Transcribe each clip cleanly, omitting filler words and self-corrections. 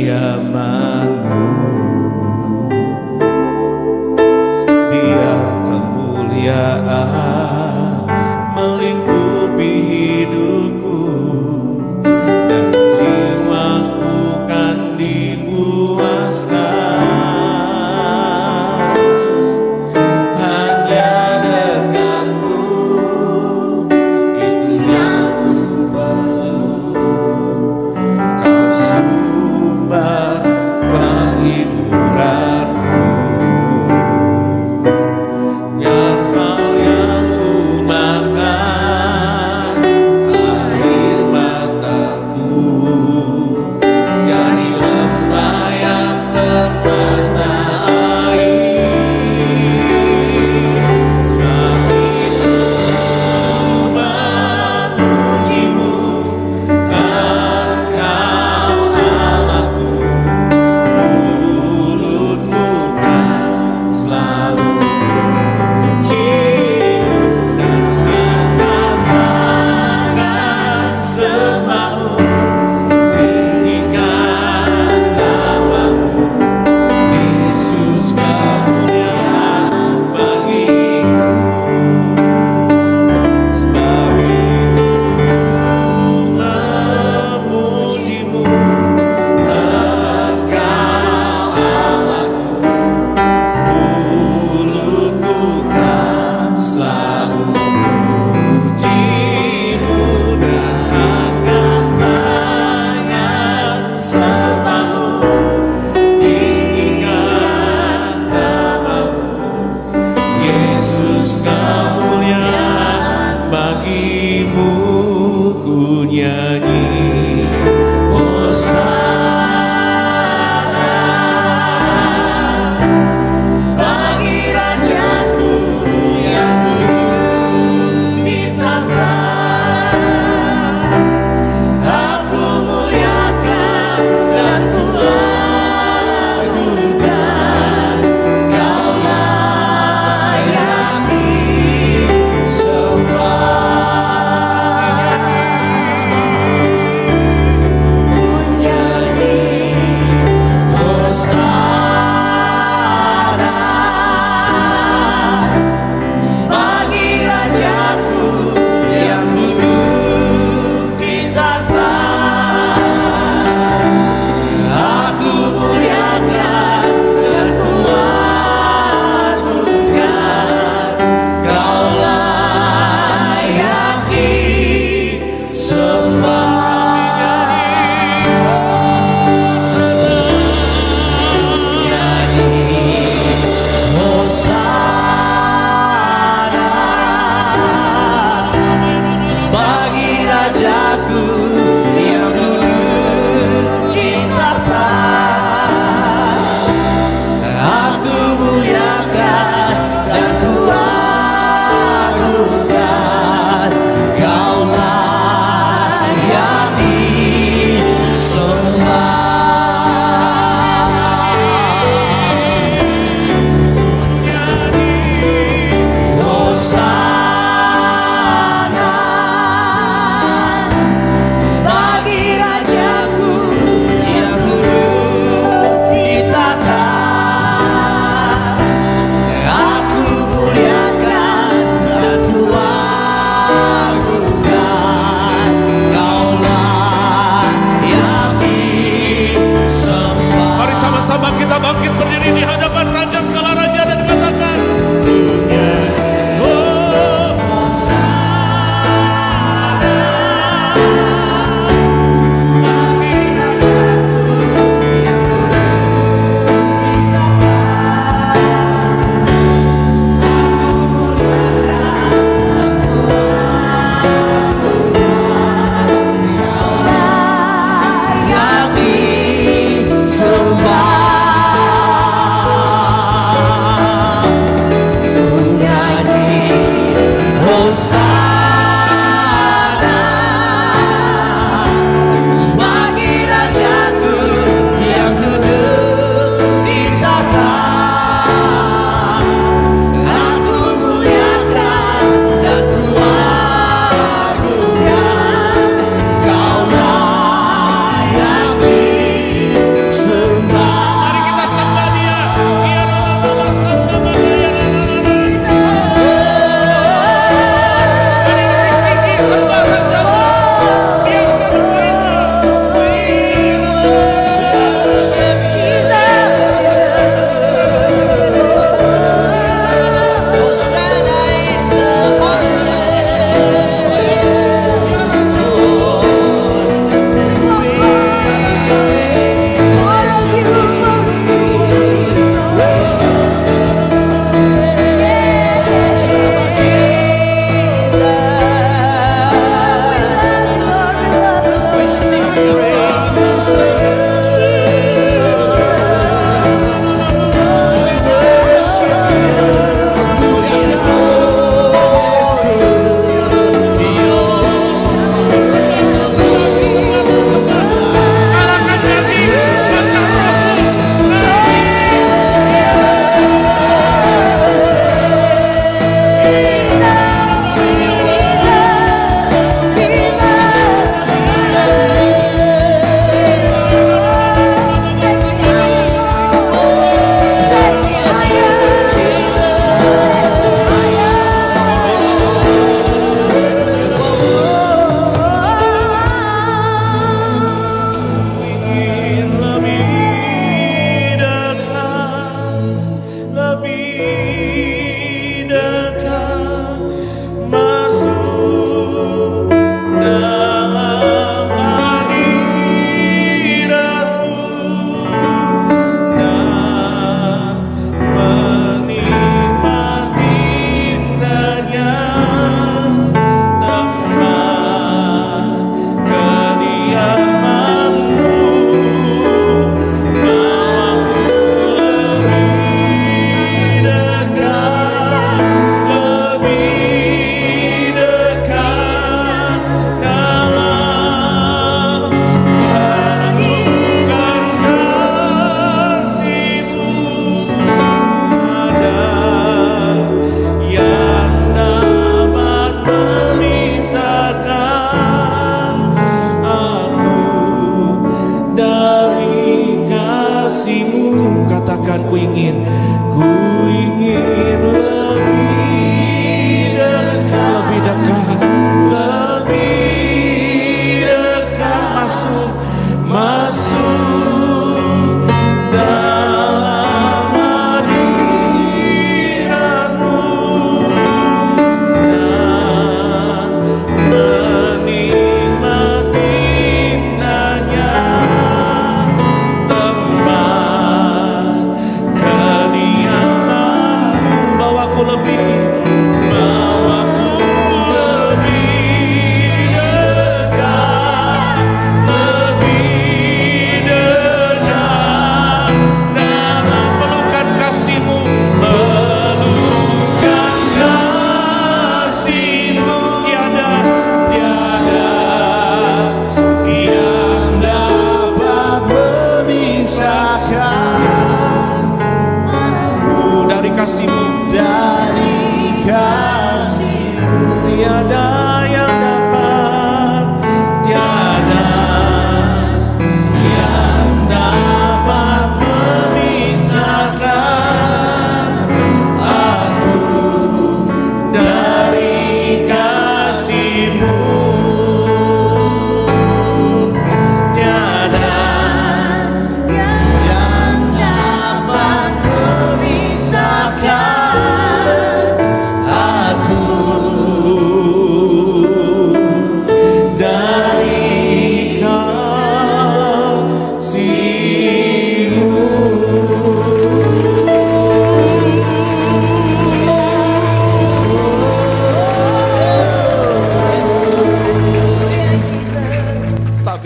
kediaman-Mu. Biar kemuliaan melingkupi hidupku dan jiwaku kan dipuaskan. Hanya dekat-Mu itu yang ku perlu. Kau sumber penghiburanku. Ya Kau yang ku makan air mataku, jadi lembah yang bermata air. Sebab itu memuji-Mu, Engkau Allahku. Mulutku kan selalu puji-Mu dan angkat tangan sembah-Mu, tinggikan nama-Mu. Yesus, kemuliaan bagiku. Sebab itu memuji-Mu, Engkau Allahku. Mulutku kan selalu puji-Mu dan angkat tangan sembah-Mu, tinggikan nama-Mu. Yesus, kemuliaan bagi-Mu. Ku nyanyi Hosana bagi Rajaku yang duduk di tahta. Aku muliakan dan ku agungkan. Kau layak disembah. Ku nyanyi Hosana bagi Rajaku yang duduk di tahta. Aku muliakan dan ku agungkan. Kau layak disembah. Hosana bagi Rajaku yang duduk di tahta. Aku muliakan dan ku agungkan. Kau layak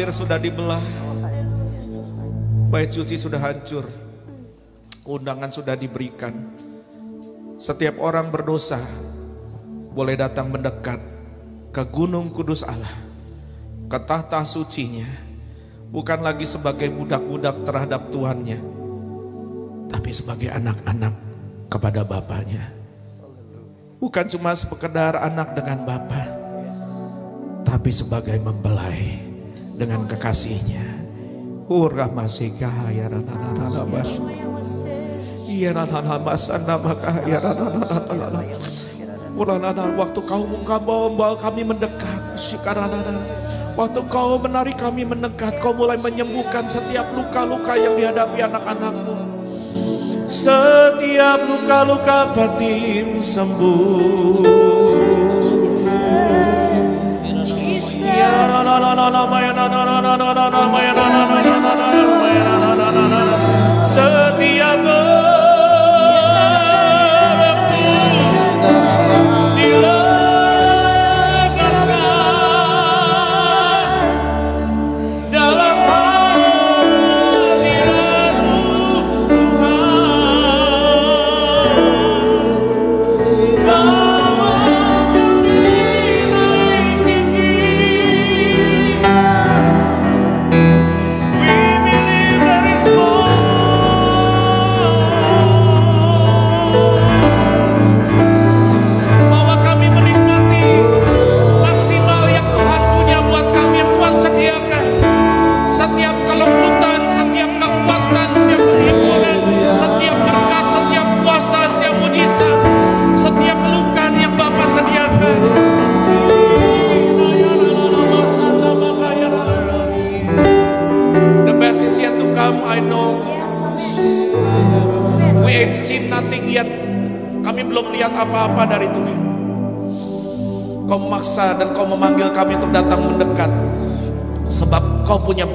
pasir sudah dibelah, bait suci sudah hancur, undangan sudah diberikan. Setiap orang berdosa boleh datang mendekat ke gunung kudus Allah, ke tahta sucinya, bukan lagi sebagai budak-budak terhadap Tuhannya, tapi sebagai anak-anak kepada Bapaknya. Bukan cuma sekedar anak dengan Bapa, tapi sebagai mempelai dengan kekasihnya. Waktu kau membawa kami mendekat, waktu kau menarik kami mendekat, kau mulai menyembuhkan setiap luka-luka yang dihadapi anak-anakmu. Setiap luka-luka batin sembuh. Setiap apa-apa dari Tuhan. Kau memaksa dan kau memanggil kami untuk datang mendekat, sebab kau punya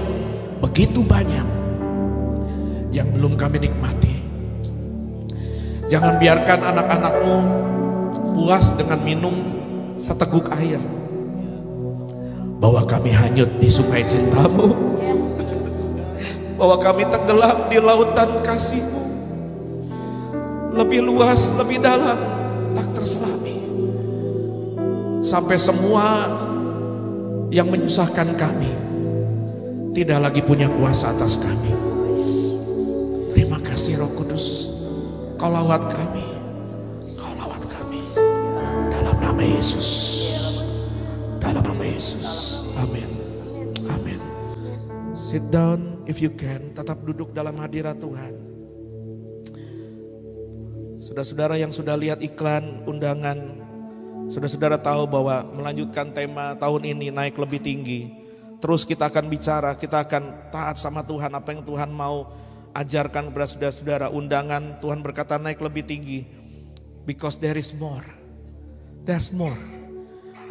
begitu banyak yang belum kami nikmati. Jangan biarkan anak-anakmu puas dengan minum seteguk air, bahwa kami hanyut di sungai cintamu, bahwa kami tenggelam di lautan kasihmu, lebih luas, lebih dalam, tak terselami, sampai semua yang menyusahkan kami tidak lagi punya kuasa atas kami. Terima kasih Roh Kudus, kau lawat kami, kau lawat kami, dalam nama Yesus, dalam nama Yesus. Amin, amin. Sit down if you can, tetap duduk dalam hadirat Tuhan. Saudara-saudara yang sudah lihat iklan undangan, saudara-saudara tahu bahwa melanjutkan tema tahun ini naik lebih tinggi. Terus kita akan bicara, kita akan taat sama Tuhan, apa yang Tuhan mau ajarkan kepada saudara-saudara. Undangan Tuhan berkata naik lebih tinggi, because there is more, there's more.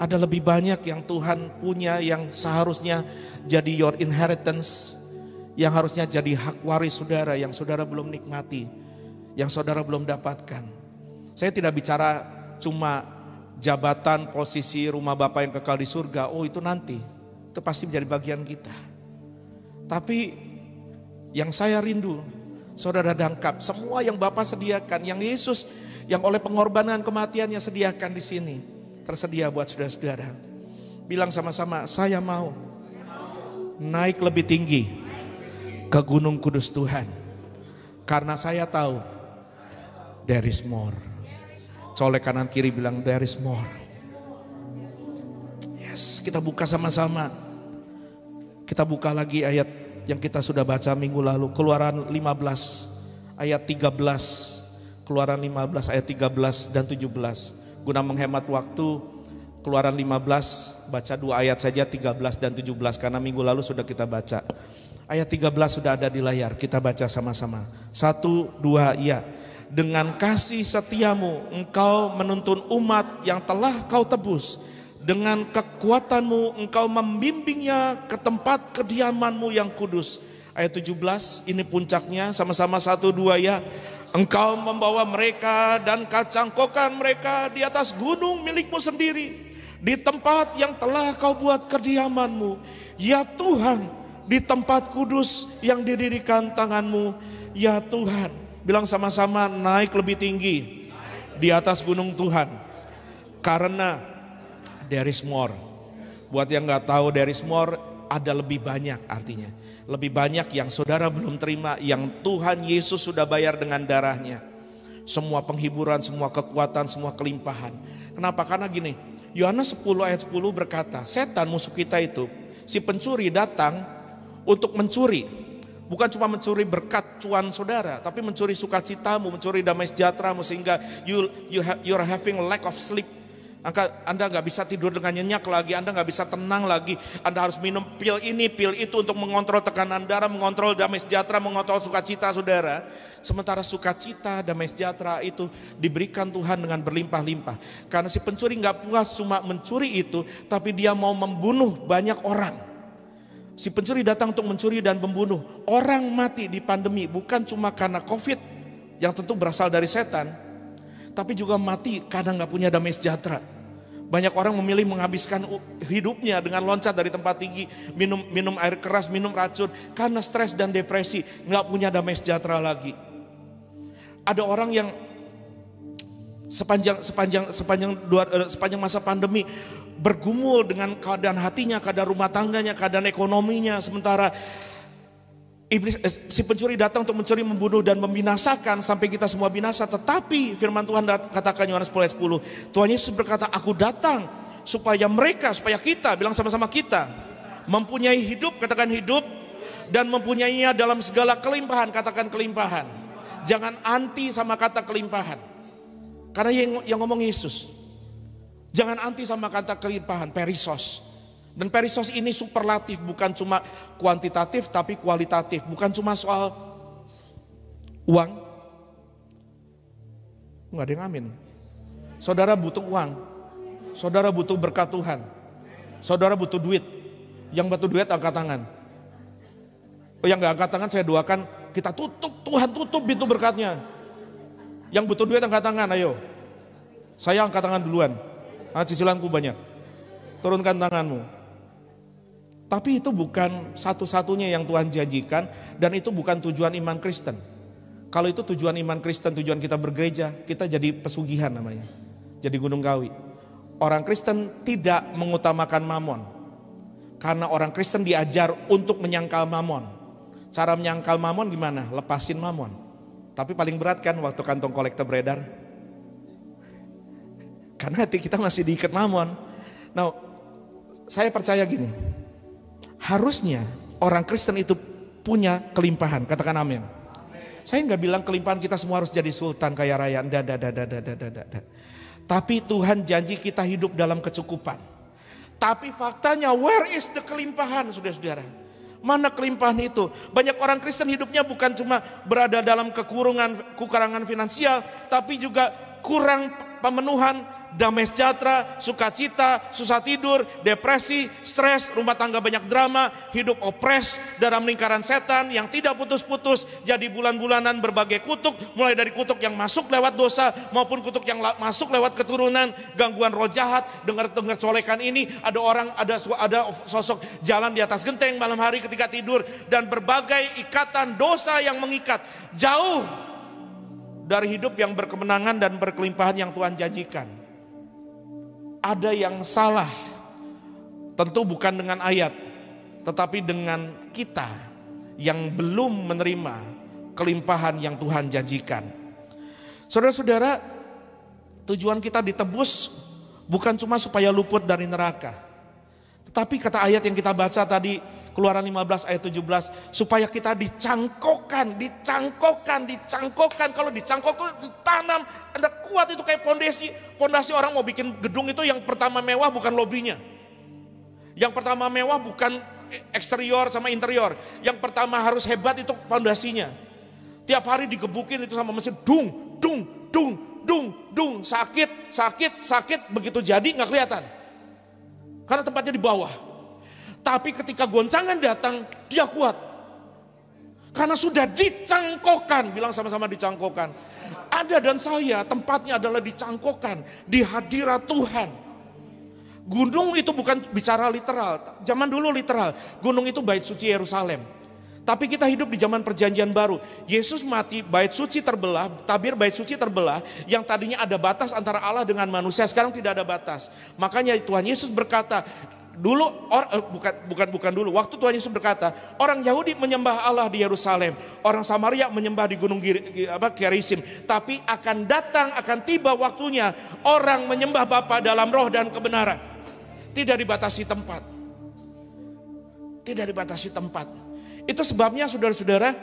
Ada lebih banyak yang Tuhan punya, yang seharusnya jadi your inheritance, yang harusnya jadi hak waris saudara, yang saudara belum nikmati, yang saudara belum dapatkan. Saya tidak bicara cuma jabatan, posisi, rumah Bapa yang kekal di surga. Oh itu nanti, itu pasti menjadi bagian kita. Tapi yang saya rindu, saudara dangkap semua yang Bapa sediakan, yang Yesus, yang oleh pengorbanan kematiannya sediakan di sini, tersedia buat saudara-saudara. Bilang sama-sama, saya mau naik lebih tinggi ke gunung kudus Tuhan, karena saya tahu there is more. Colek kanan kiri bilang there is more. Yes, kita buka sama-sama. Kita buka lagi ayat yang kita sudah baca minggu lalu, Keluaran 15 ayat 13. Keluaran 15 ayat 13 dan 17. Guna menghemat waktu, Keluaran 15 baca 2 ayat saja, 13 dan 17, karena minggu lalu sudah kita baca. Ayat 13 sudah ada di layar, kita baca sama-sama. 1, 2, ya. Dengan kasih setiamu engkau menuntun umat yang telah kau tebus. Dengan kekuatanmu engkau membimbingnya ke tempat kediamanmu yang kudus. Ayat 17, ini puncaknya, sama-sama 1, 2 ya. Engkau membawa mereka dan kacangkokan mereka di atas gunung milikmu sendiri, di tempat yang telah kau buat kediamanmu. Ya Tuhan, di tempat kudus yang didirikan tanganmu, ya Tuhan. Bilang sama-sama, naik lebih tinggi di atas gunung Tuhan. Karena there is more. Buat yang gak tahu, there is more, ada lebih banyak artinya. Lebih banyak yang saudara belum terima, yang Tuhan Yesus sudah bayar dengan darahnya. Semua penghiburan, semua kekuatan, semua kelimpahan. Kenapa? Karena gini, Yohanes 10 ayat 10 berkata, setan musuh kita itu, si pencuri datang untuk mencuri. Bukan cuma mencuri berkat cuan saudara, tapi mencuri sukacitamu, mencuri damai sejahteramu, sehingga you're having lack of sleep. Anda gak bisa tidur dengan nyenyak lagi, Anda gak bisa tenang lagi. Anda harus minum pil ini, pil itu untuk mengontrol tekanan darah, mengontrol damai sejahtera, mengontrol sukacita saudara. Sementara sukacita, damai sejahtera itu diberikan Tuhan dengan berlimpah-limpah. Karena si pencuri gak puas cuma mencuri itu, tapi dia mau membunuh banyak orang. Si pencuri datang untuk mencuri dan membunuh. Orang mati di pandemi bukan cuma karena COVID yang tentu berasal dari setan, tapi juga mati karena gak punya damai sejahtera. Banyak orang memilih menghabiskan hidupnya dengan loncat dari tempat tinggi, minum air keras, minum racun, karena stres dan depresi, gak punya damai sejahtera lagi. Ada orang yang sepanjang masa pandemi bergumul dengan keadaan hatinya, keadaan rumah tangganya, keadaan ekonominya, sementara si pencuri datang untuk mencuri, membunuh dan membinasakan sampai kita semua binasa. Tetapi firman Tuhan katakan Yohanes 10 ayat 10, Tuhan Yesus berkata, aku datang supaya kita, bilang sama-sama kita, mempunyai hidup, katakan hidup, dan mempunyainya dalam segala kelimpahan, katakan kelimpahan. Jangan anti sama kata kelimpahan, karena yang ngomong Yesus. Jangan anti sama kata kelimpahan, perisos. Dan perisos ini superlatif, bukan cuma kuantitatif tapi kualitatif. Bukan cuma soal uang. Enggak ada yang amin. Saudara butuh uang. Saudara butuh berkat Tuhan. Saudara butuh duit. Yang butuh duit angkat tangan. Yang gak angkat tangan saya doakan, kita tutup, Tuhan tutup pintu berkatnya. Yang butuh duit angkat tangan, ayo. Saya angkat tangan duluan. Cicilanku banyak. Turunkan tanganmu. Tapi itu bukan satu-satunya yang Tuhan janjikan, dan itu bukan tujuan iman Kristen. Kalau itu tujuan iman Kristen, tujuan kita bergereja, kita jadi pesugihan namanya, jadi gunung kawi. Orang Kristen tidak mengutamakan mamon, karena orang Kristen diajar untuk menyangkal mamon. Cara menyangkal mamon gimana? Lepasin mamon. Tapi paling berat kan waktu kantong kolektor beredar, karena hati kita masih diikat mamon. Nah, saya percaya gini, harusnya orang Kristen itu punya kelimpahan, katakan amin. Saya nggak bilang kelimpahan kita semua harus jadi sultan kaya raya, tapi Tuhan janji kita hidup dalam kecukupan. Tapi faktanya, where is the kelimpahan, saudara-saudara? Mana kelimpahan itu? Banyak orang Kristen hidupnya bukan cuma berada dalam kekurangan finansial, tapi juga kurang pemenuhan damai sejahtera, sukacita, susah tidur, depresi, stres, rumah tangga banyak drama, hidup opres dalam lingkaran setan yang tidak putus-putus, jadi bulan-bulanan berbagai kutuk, mulai dari kutuk yang masuk lewat dosa maupun kutuk yang masuk lewat keturunan, gangguan roh jahat. Dengar colekan ini, ada sosok jalan di atas genteng malam hari ketika tidur, dan berbagai ikatan dosa yang mengikat, jauh dari hidup yang berkemenangan dan berkelimpahan yang Tuhan janjikan. Ada yang salah, tentu bukan dengan ayat, tetapi dengan kita yang belum menerima kelimpahan yang Tuhan janjikan. Saudara-saudara, tujuan kita ditebus bukan cuma supaya luput dari neraka, tetapi kata ayat yang kita baca tadi, Keluaran 15 ayat 17, supaya kita dicangkokkan. Kalau dicangkok itu tanam, ada kuat, itu kayak pondasi orang mau bikin gedung itu, yang pertama mewah bukan lobinya. Yang pertama mewah bukan eksterior sama interior. Yang pertama harus hebat itu pondasinya. Tiap hari digebukin itu sama mesin, sakit, begitu jadi nggak kelihatan. Karena tempatnya di bawah. Tapi ketika goncangan datang, dia kuat. Karena sudah dicangkokkan, bilang sama-sama dicangkokkan. Ada dan saya tempatnya adalah dicangkokkan di hadirat Tuhan. Gunung itu bukan bicara literal. Zaman dulu literal. Gunung itu bait suci Yerusalem. Tapi kita hidup di zaman perjanjian baru. Yesus mati, bait suci terbelah, tabir bait suci terbelah, yang tadinya ada batas antara Allah dengan manusia, sekarang tidak ada batas. Makanya Tuhan Yesus berkata, bukan dulu, waktu Tuhan Yesus berkata, orang Yahudi menyembah Allah di Yerusalem, orang Samaria menyembah di gunung Gerisim, tapi akan datang, akan tiba waktunya orang menyembah Bapa dalam roh dan kebenaran. Tidak dibatasi tempat. Tidak dibatasi tempat. Itu sebabnya saudara-saudara,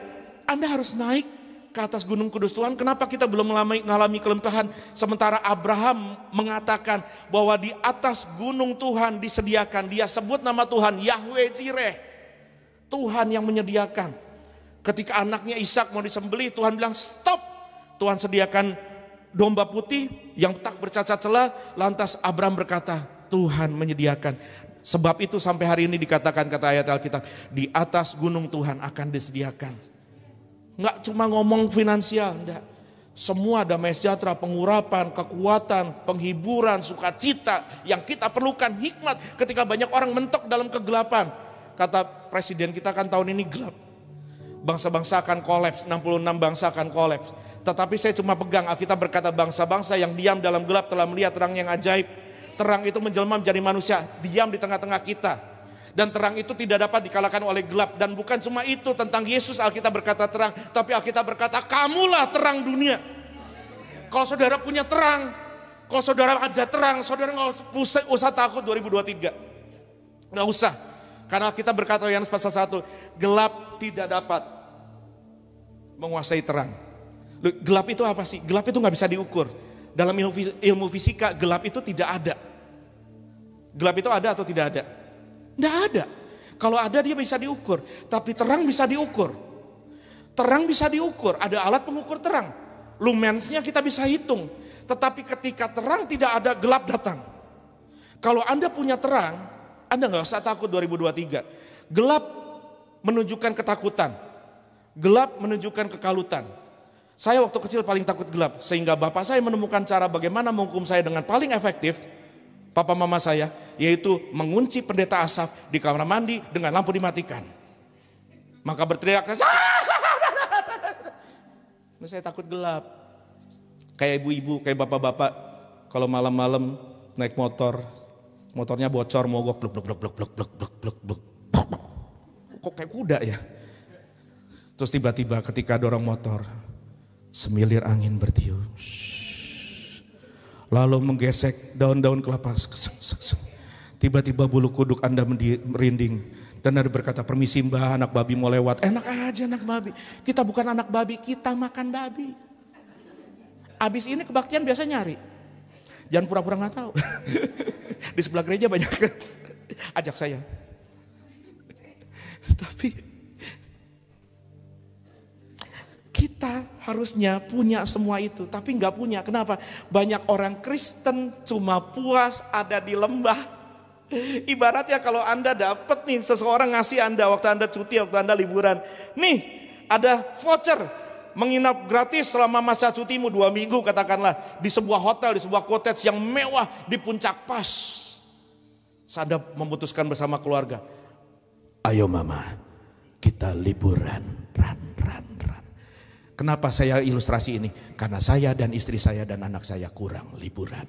Anda harus naik ke atas gunung kudus Tuhan. Kenapa kita belum mengalami kelimpahan? Sementara Abraham mengatakan bahwa di atas gunung Tuhan disediakan. Dia sebut nama Tuhan, Yahweh Jireh. Tuhan yang menyediakan. Ketika anaknya Ishak mau disembelih, Tuhan bilang stop. Tuhan sediakan domba putih yang tak bercacat celah. Lantas Abraham berkata, Tuhan menyediakan. Sebab itu sampai hari ini dikatakan, kata ayat Alkitab, di atas gunung Tuhan akan disediakan. Enggak cuma ngomong finansial, enggak. Semua damai sejahtera, pengurapan, kekuatan, penghiburan, sukacita yang kita perlukan, hikmat ketika banyak orang mentok dalam kegelapan. Kata presiden kita kan tahun ini gelap. Bangsa-bangsa akan kolaps, 66 bangsa akan kolaps. Tetapi saya cuma pegang, Alkitab berkata bangsa-bangsa yang diam dalam gelap telah melihat terang yang ajaib. Terang itu menjelma menjadi manusia, diam di tengah-tengah kita. Dan terang itu tidak dapat dikalahkan oleh gelap. Dan bukan cuma itu, tentang Yesus Alkitab berkata terang, tapi Alkitab berkata kamulah terang dunia. Kalau saudara punya terang, kalau saudara ada terang, saudara nggak usah takut 2023. Nggak usah. Karena kita berkata Yohanes pasal 1, gelap tidak dapat menguasai terang. Gelap itu apa sih? Gelap itu nggak bisa diukur. Dalam ilmu fisika, gelap itu tidak ada. Gelap itu ada atau tidak ada? Tidak ada. Kalau ada dia bisa diukur. Tapi terang bisa diukur. Terang bisa diukur. Ada alat pengukur terang. Lumensnya kita bisa hitung. Tetapi ketika terang tidak ada, gelap datang. Kalau Anda punya terang, Anda nggak usah takut 2023. Gelap menunjukkan ketakutan. Gelap menunjukkan kekalutan. Saya waktu kecil paling takut gelap, sehingga bapak saya menemukan cara bagaimana menghukum saya dengan paling efektif, papa mama saya, yaitu mengunci pendeta Asaf di kamar mandi dengan lampu dimatikan. Maka berteriak, saya takut gelap. Kayak ibu-ibu, kayak bapak-bapak, kalau malam-malam naik motor, motornya bocor, mogok, bluk bluk bluk bluk bluk bluk bluk bluk bluk. Kok kayak kuda ya? Terus tiba-tiba ketika dorong motor, semilir angin bertiup, lalu menggesek daun-daun kelapa. Tiba-tiba bulu kuduk Anda merinding, dan ada berkata, permisi mbah, anak babi mau lewat. Enak aja anak babi. Kita bukan anak babi, kita makan babi. Abis ini kebaktian biasa nyari. Jangan pura-pura nggak tahu. Di sebelah gereja banyak ajak saya. Tapi kita harusnya punya semua itu, tapi nggak punya. Kenapa? Banyak orang Kristen cuma puas ada di lembah. Ibaratnya kalau Anda dapat nih, seseorang ngasih Anda waktu Anda cuti, waktu Anda liburan. Nih, ada voucher menginap gratis selama masa cutimu 2 minggu katakanlah. Di sebuah hotel, di sebuah cottage yang mewah di puncak pas. Anda memutuskan bersama keluarga. Ayo mama, kita liburan. Kenapa saya ilustrasi ini? Karena saya dan istri saya dan anak saya kurang liburan.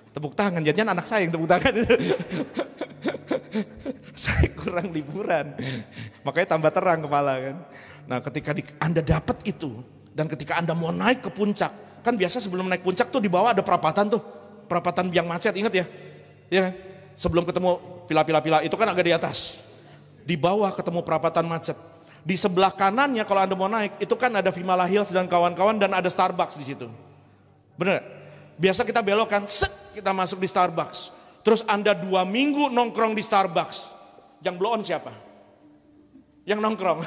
Tepuk tangan, jangan anak saya yang tepuk tangan. Saya kurang liburan. Makanya tambah terang kepala kan. Nah ketika Anda dapat itu, dan ketika Anda mau naik ke puncak, kan biasa sebelum naik puncak tuh di bawah ada perapatan tuh. Perapatan yang macet, ingat ya? Ya, sebelum ketemu pila-pila itu kan agak di atas. Di bawah ketemu perapatan macet. Di sebelah kanannya kalau Anda mau naik, itu kan ada Vimala Hills dan kawan-kawan, dan ada Starbucks di situ. Bener? Biasa kita belokkan, set, kita masuk di Starbucks. Terus Anda 2 minggu nongkrong di Starbucks. Yang blow on siapa? Yang nongkrong.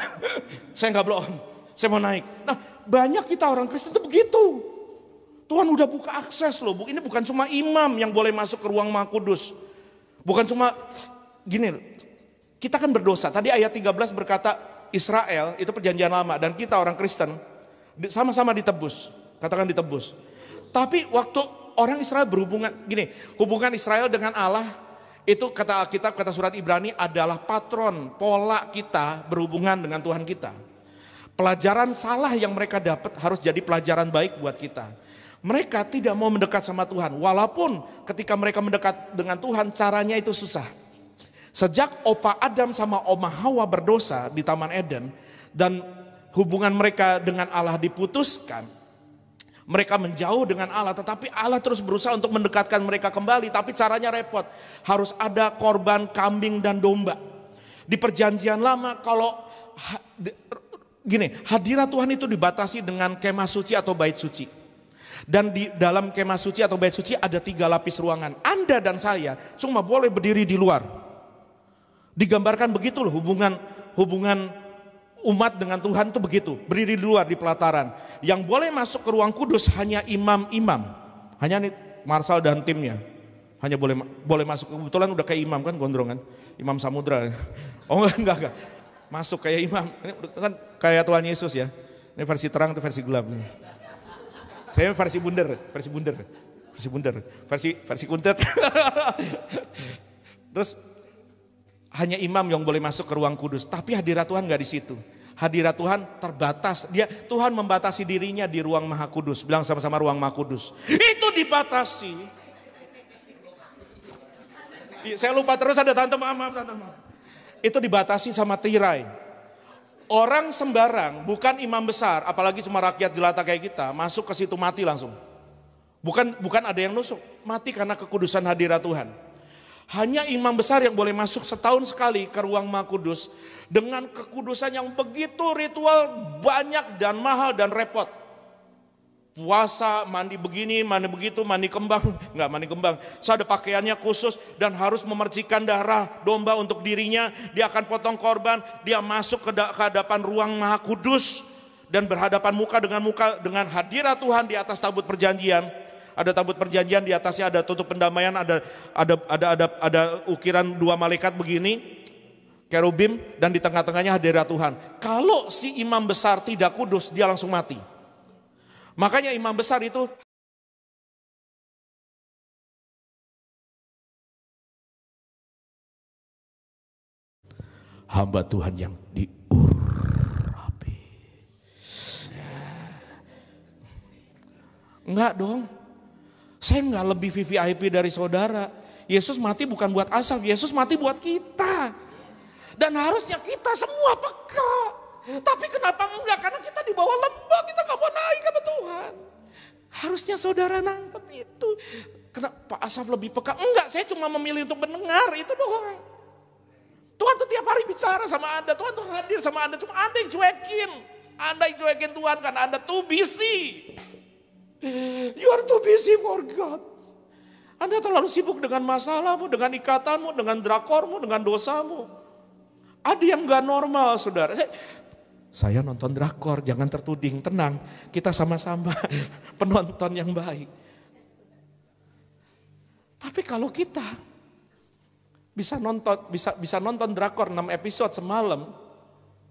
Saya nggak blow on, saya mau naik. Nah banyak kita orang Kristen itu begitu. Tuhan udah buka akses loh. Ini bukan cuma imam yang boleh masuk ke ruang Maha Kudus. Bukan cuma gini, kita kan berdosa. Tadi ayat 13 berkata, Israel itu perjanjian lama, dan kita orang Kristen sama-sama ditebus. Katakan ditebus. Tapi waktu orang Israel berhubungan, gini, hubungan Israel dengan Allah itu kata Alkitab, kata surat Ibrani adalah patron, pola kita berhubungan dengan Tuhan kita. Pelajaran salah yang mereka dapat harus jadi pelajaran baik buat kita. Mereka tidak mau mendekat sama Tuhan, walaupun ketika mereka mendekat dengan Tuhan caranya itu susah. Sejak opa Adam sama oma Hawa berdosa di Taman Eden dan hubungan mereka dengan Allah diputuskan, mereka menjauh dengan Allah, tetapi Allah terus berusaha untuk mendekatkan mereka kembali, tapi caranya repot. Harus ada korban kambing dan domba. Di perjanjian lama kalau gini, hadirat Tuhan itu dibatasi dengan kemah suci atau bait suci. Dan di dalam kemah suci atau bait suci ada 3 lapis ruangan. Anda dan saya cuma boleh berdiri di luar. Digambarkan begitu loh hubungan umat dengan Tuhan itu begitu, berdiri di luar di pelataran. Yang boleh masuk ke ruang kudus hanya imam-imam. Hanya nih Marshal dan timnya. Hanya boleh masuk. Kebetulan udah kayak imam kan gondrongan. Imam Samudra. Oh enggak. Masuk kayak imam. Ini kan kayak Tuhan Yesus ya. Ini versi terang itu versi gelap. Saya versi bunder. Versi kuntet. Terus hanya imam yang boleh masuk ke ruang kudus, tapi hadirat Tuhan nggak di situ. Hadirat Tuhan terbatas. Tuhan membatasi dirinya di ruang Maha Kudus. Bilang sama-sama ruang Maha Kudus. Itu dibatasi. Saya lupa terus ada tante maaf. Itu dibatasi sama tirai. Orang sembarang, bukan imam besar, apalagi cuma rakyat jelata kayak kita, masuk ke situ mati langsung. Bukan ada yang nusuk, mati karena kekudusan hadirat Tuhan. Hanya imam besar yang boleh masuk setahun sekali ke ruang Maha Kudus dengan kekudusan yang begitu ritual banyak dan mahal dan repot. Puasa, mandi begini, mandi begitu, mandi kembang. Enggak mandi kembang. Saya ada pakaiannya khusus dan harus memercikan darah domba untuk dirinya. Dia akan potong korban, dia masuk ke hadapan ruang Maha Kudus dan berhadapan muka dengan hadirat Tuhan di atas tabut perjanjian. Ada tabut perjanjian, di atasnya ada tutup pendamaian, ada ukiran 2 malaikat begini, kerubim, dan di tengah-tengahnya hadirat Tuhan. Kalau si imam besar tidak kudus, dia langsung mati. Makanya imam besar itu hamba Tuhan yang diurapi. Enggak dong. Saya enggak lebih VVIP dari saudara. Yesus mati bukan buat Asaf, Yesus mati buat kita. Dan harusnya kita semua peka. Tapi kenapa enggak? Karena kita di bawah lembah, kita gak mau naik sama Tuhan. Harusnya saudara nangkep itu. Kenapa Pak Asaf lebih peka? Enggak, saya cuma memilih untuk mendengar, itu doang. Tuhan tuh tiap hari bicara sama Anda, Tuhan tuh hadir sama Anda, cuma Anda yang cuekin. Anda yang cuekin Tuhan karena Anda too busy. You are too busy for God. Anda terlalu sibuk dengan masalahmu, dengan ikatanmu, dengan drakormu, dengan dosamu. Ada yang gak normal saudara. Saya nonton drakor, jangan tertuding, tenang. Kita sama-sama penonton yang baik. Tapi kalau kita bisa nonton drakor 6 episode semalam,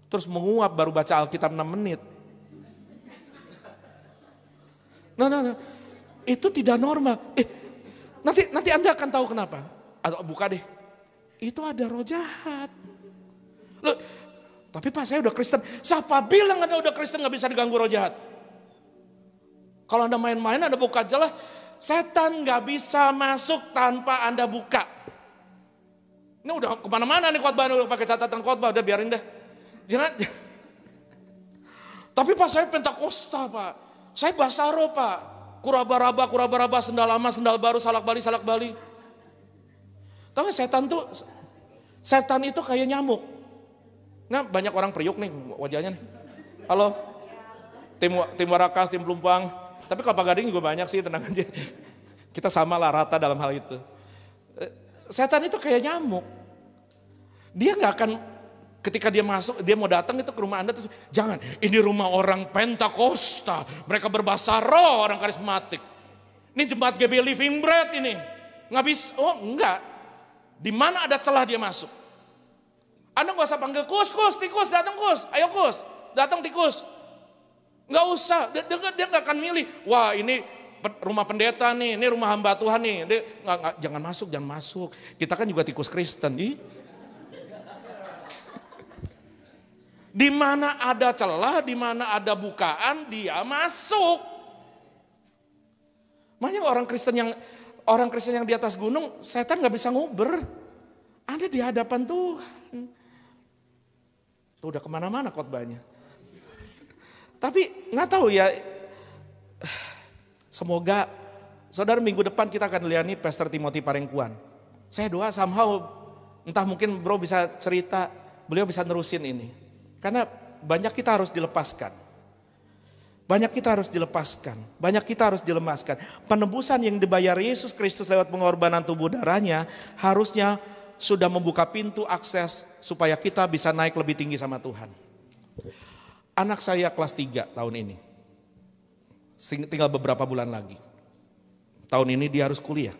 terus menguap baru baca Alkitab 6 menit. Nah, itu tidak normal. Nanti Anda akan tahu kenapa. Atau buka deh. Itu ada roh jahat. Loh, tapi Pak saya udah Kristen. Siapa bilang Anda udah Kristen gak bisa diganggu roh jahat? Kalau Anda main-main, Anda buka jelas. Setan gak bisa masuk tanpa Anda buka. Ini udah kemana-mana nih khotbah, udah pakai catatan khotbah, udah biarin dah. Jangan. Tapi Pak saya Pentakosta Pak. Saya Basaro Pak, kuraba-raba, sendal lama, sendal baru, salak bali. Tahu gak setan itu kayak nyamuk. Nah banyak orang periuk nih wajahnya nih. Halo, tim Warakas, tim Pelumpang. Tapi Kelapa Gading juga banyak sih, tenang aja. Kita sama lah rata dalam hal itu. Setan itu kayak nyamuk. Dia gak akan... Ketika dia masuk, dia mau datang itu ke rumah Anda, terus jangan, ini rumah orang Pentakosta, mereka berbahasa roh, orang karismatik. Ini jemaat GB Living Bread ini, nggak bisa, enggak. Di mana ada celah dia masuk. Anda nggak usah panggil tikus, datang kus, ayo kus, datang tikus. Nggak usah, dia nggak akan milih. Wah ini rumah pendeta nih, ini rumah hamba Tuhan nih. Dia, jangan masuk. Kita kan juga tikus Kristen. Di mana ada celah, di mana ada bukaan, dia masuk. Makanya orang Kristen yang di atas gunung, setan nggak bisa nguber. Ada di hadapan Tuhan. Tuh udah kemana-mana khotbahnya. Tapi nggak tahu ya. Semoga saudara minggu depan kita akan lihat nih Pastor Timothy Parengkuan. Saya doa somehow, entah mungkin bro bisa cerita, beliau bisa nerusin ini. Karena banyak kita harus dilepaskan. Banyak kita harus dilemaskan. Penebusan yang dibayar Yesus Kristus lewat pengorbanan tubuh darahnya harusnya sudah membuka pintu akses supaya kita bisa naik lebih tinggi sama Tuhan. Anak saya kelas 3 tahun ini. Tinggal beberapa bulan lagi. Tahun ini dia harus kuliah.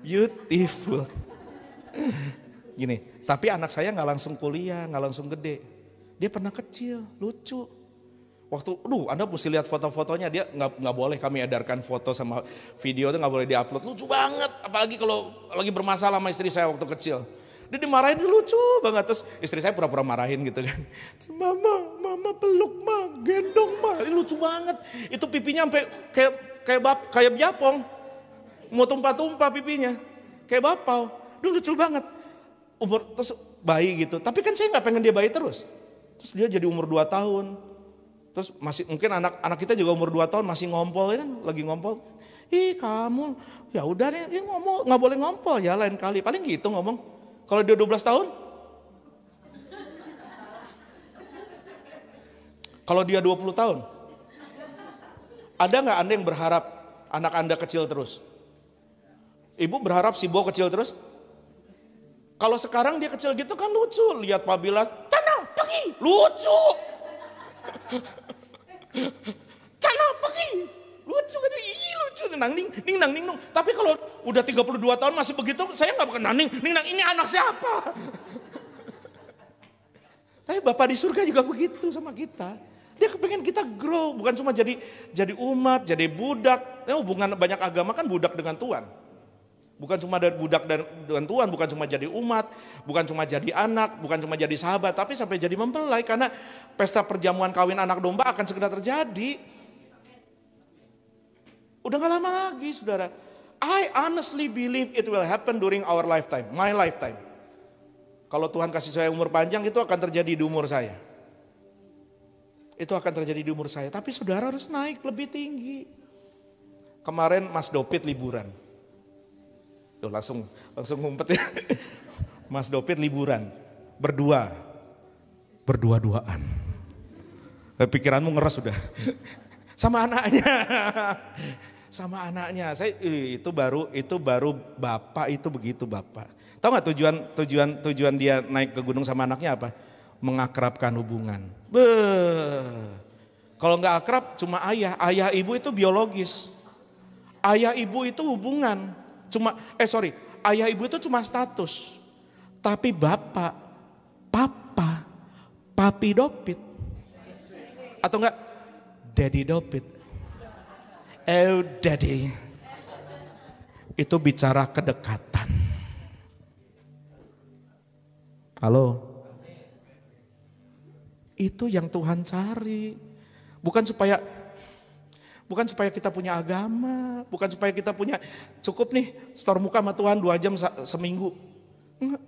Beautiful. Gini, tapi anak saya nggak langsung kuliah, nggak langsung gede. Dia pernah kecil, lucu. Waktu, Anda mesti lihat foto-fotonya, dia nggak boleh kami edarkan foto sama video itu nggak boleh diupload. Lucu banget, apalagi kalau lagi bermasalah sama istri saya waktu kecil. Dia dimarahin, dia lucu banget. Terus istri saya pura-pura marahin gitu kan. Mama peluk gendong ini lucu banget. Itu pipinya sampai kayak biapong, mau tumpah-tumpah pipinya, kayak bapau. Dia lucu banget. Terus bayi gitu. Tapi kan saya nggak pengen dia bayi terus. Terus dia jadi umur 2 tahun. Terus masih mungkin anak kita juga umur 2 tahun masih ngompol ya kan, lagi ngompol. Kamu ya udah nih ngomong, nggak boleh ngompol ya lain kali. Paling gitu ngomong. Kalau dia 12 tahun? Kalau dia 20 tahun? Ada nggak Anda yang berharap anak Anda kecil terus? Ibu berharap si Bo kecil terus? Kalau sekarang dia kecil gitu kan lucu. Lihat Pak Bilas, tanah pergi, lucu. Cana pergi, lucu kan? Lucu, nang. Tapi kalau udah 32 tahun masih begitu, saya nggak bukan nang. Ini anak siapa? Tapi Bapak di surga juga begitu sama kita. Dia kepengen kita grow, bukan cuma jadi umat, jadi budak. Hubungan banyak agama kan budak dengan Tuhan. Bukan cuma budak dengan Tuhan, bukan cuma jadi umat, bukan cuma jadi anak, bukan cuma jadi sahabat, tapi sampai jadi mempelai. Karena pesta perjamuan kawin anak domba akan segera terjadi. Udah gak lama lagi saudara. I honestly believe it will happen during our lifetime, my lifetime. Kalau Tuhan kasih saya umur panjang, itu akan terjadi di umur saya. Itu akan terjadi di umur saya. Tapi saudara harus naik lebih tinggi. Kemarin Mas Dopit liburan. Tuh langsung ngumpet ya. Mas Dopit liburan. Berdua-duaan. Pikiranmu ngeres sudah. Sama anaknya. Saya itu baru bapak itu begitu bapak. Tahu nggak tujuan dia naik ke gunung sama anaknya apa? Mengakrabkan hubungan. Kalau nggak akrab cuma ayah ibu itu biologis. Ayah ibu itu hubungan. Ayah ibu itu cuma status. Tapi bapak, papa, papi Dopit. Atau enggak, daddy Dopit. Daddy. Itu bicara kedekatan. Halo. Itu yang Tuhan cari. Bukan supaya kita punya agama, bukan supaya kita punya cukup nih store muka sama Tuhan 2 jam seminggu.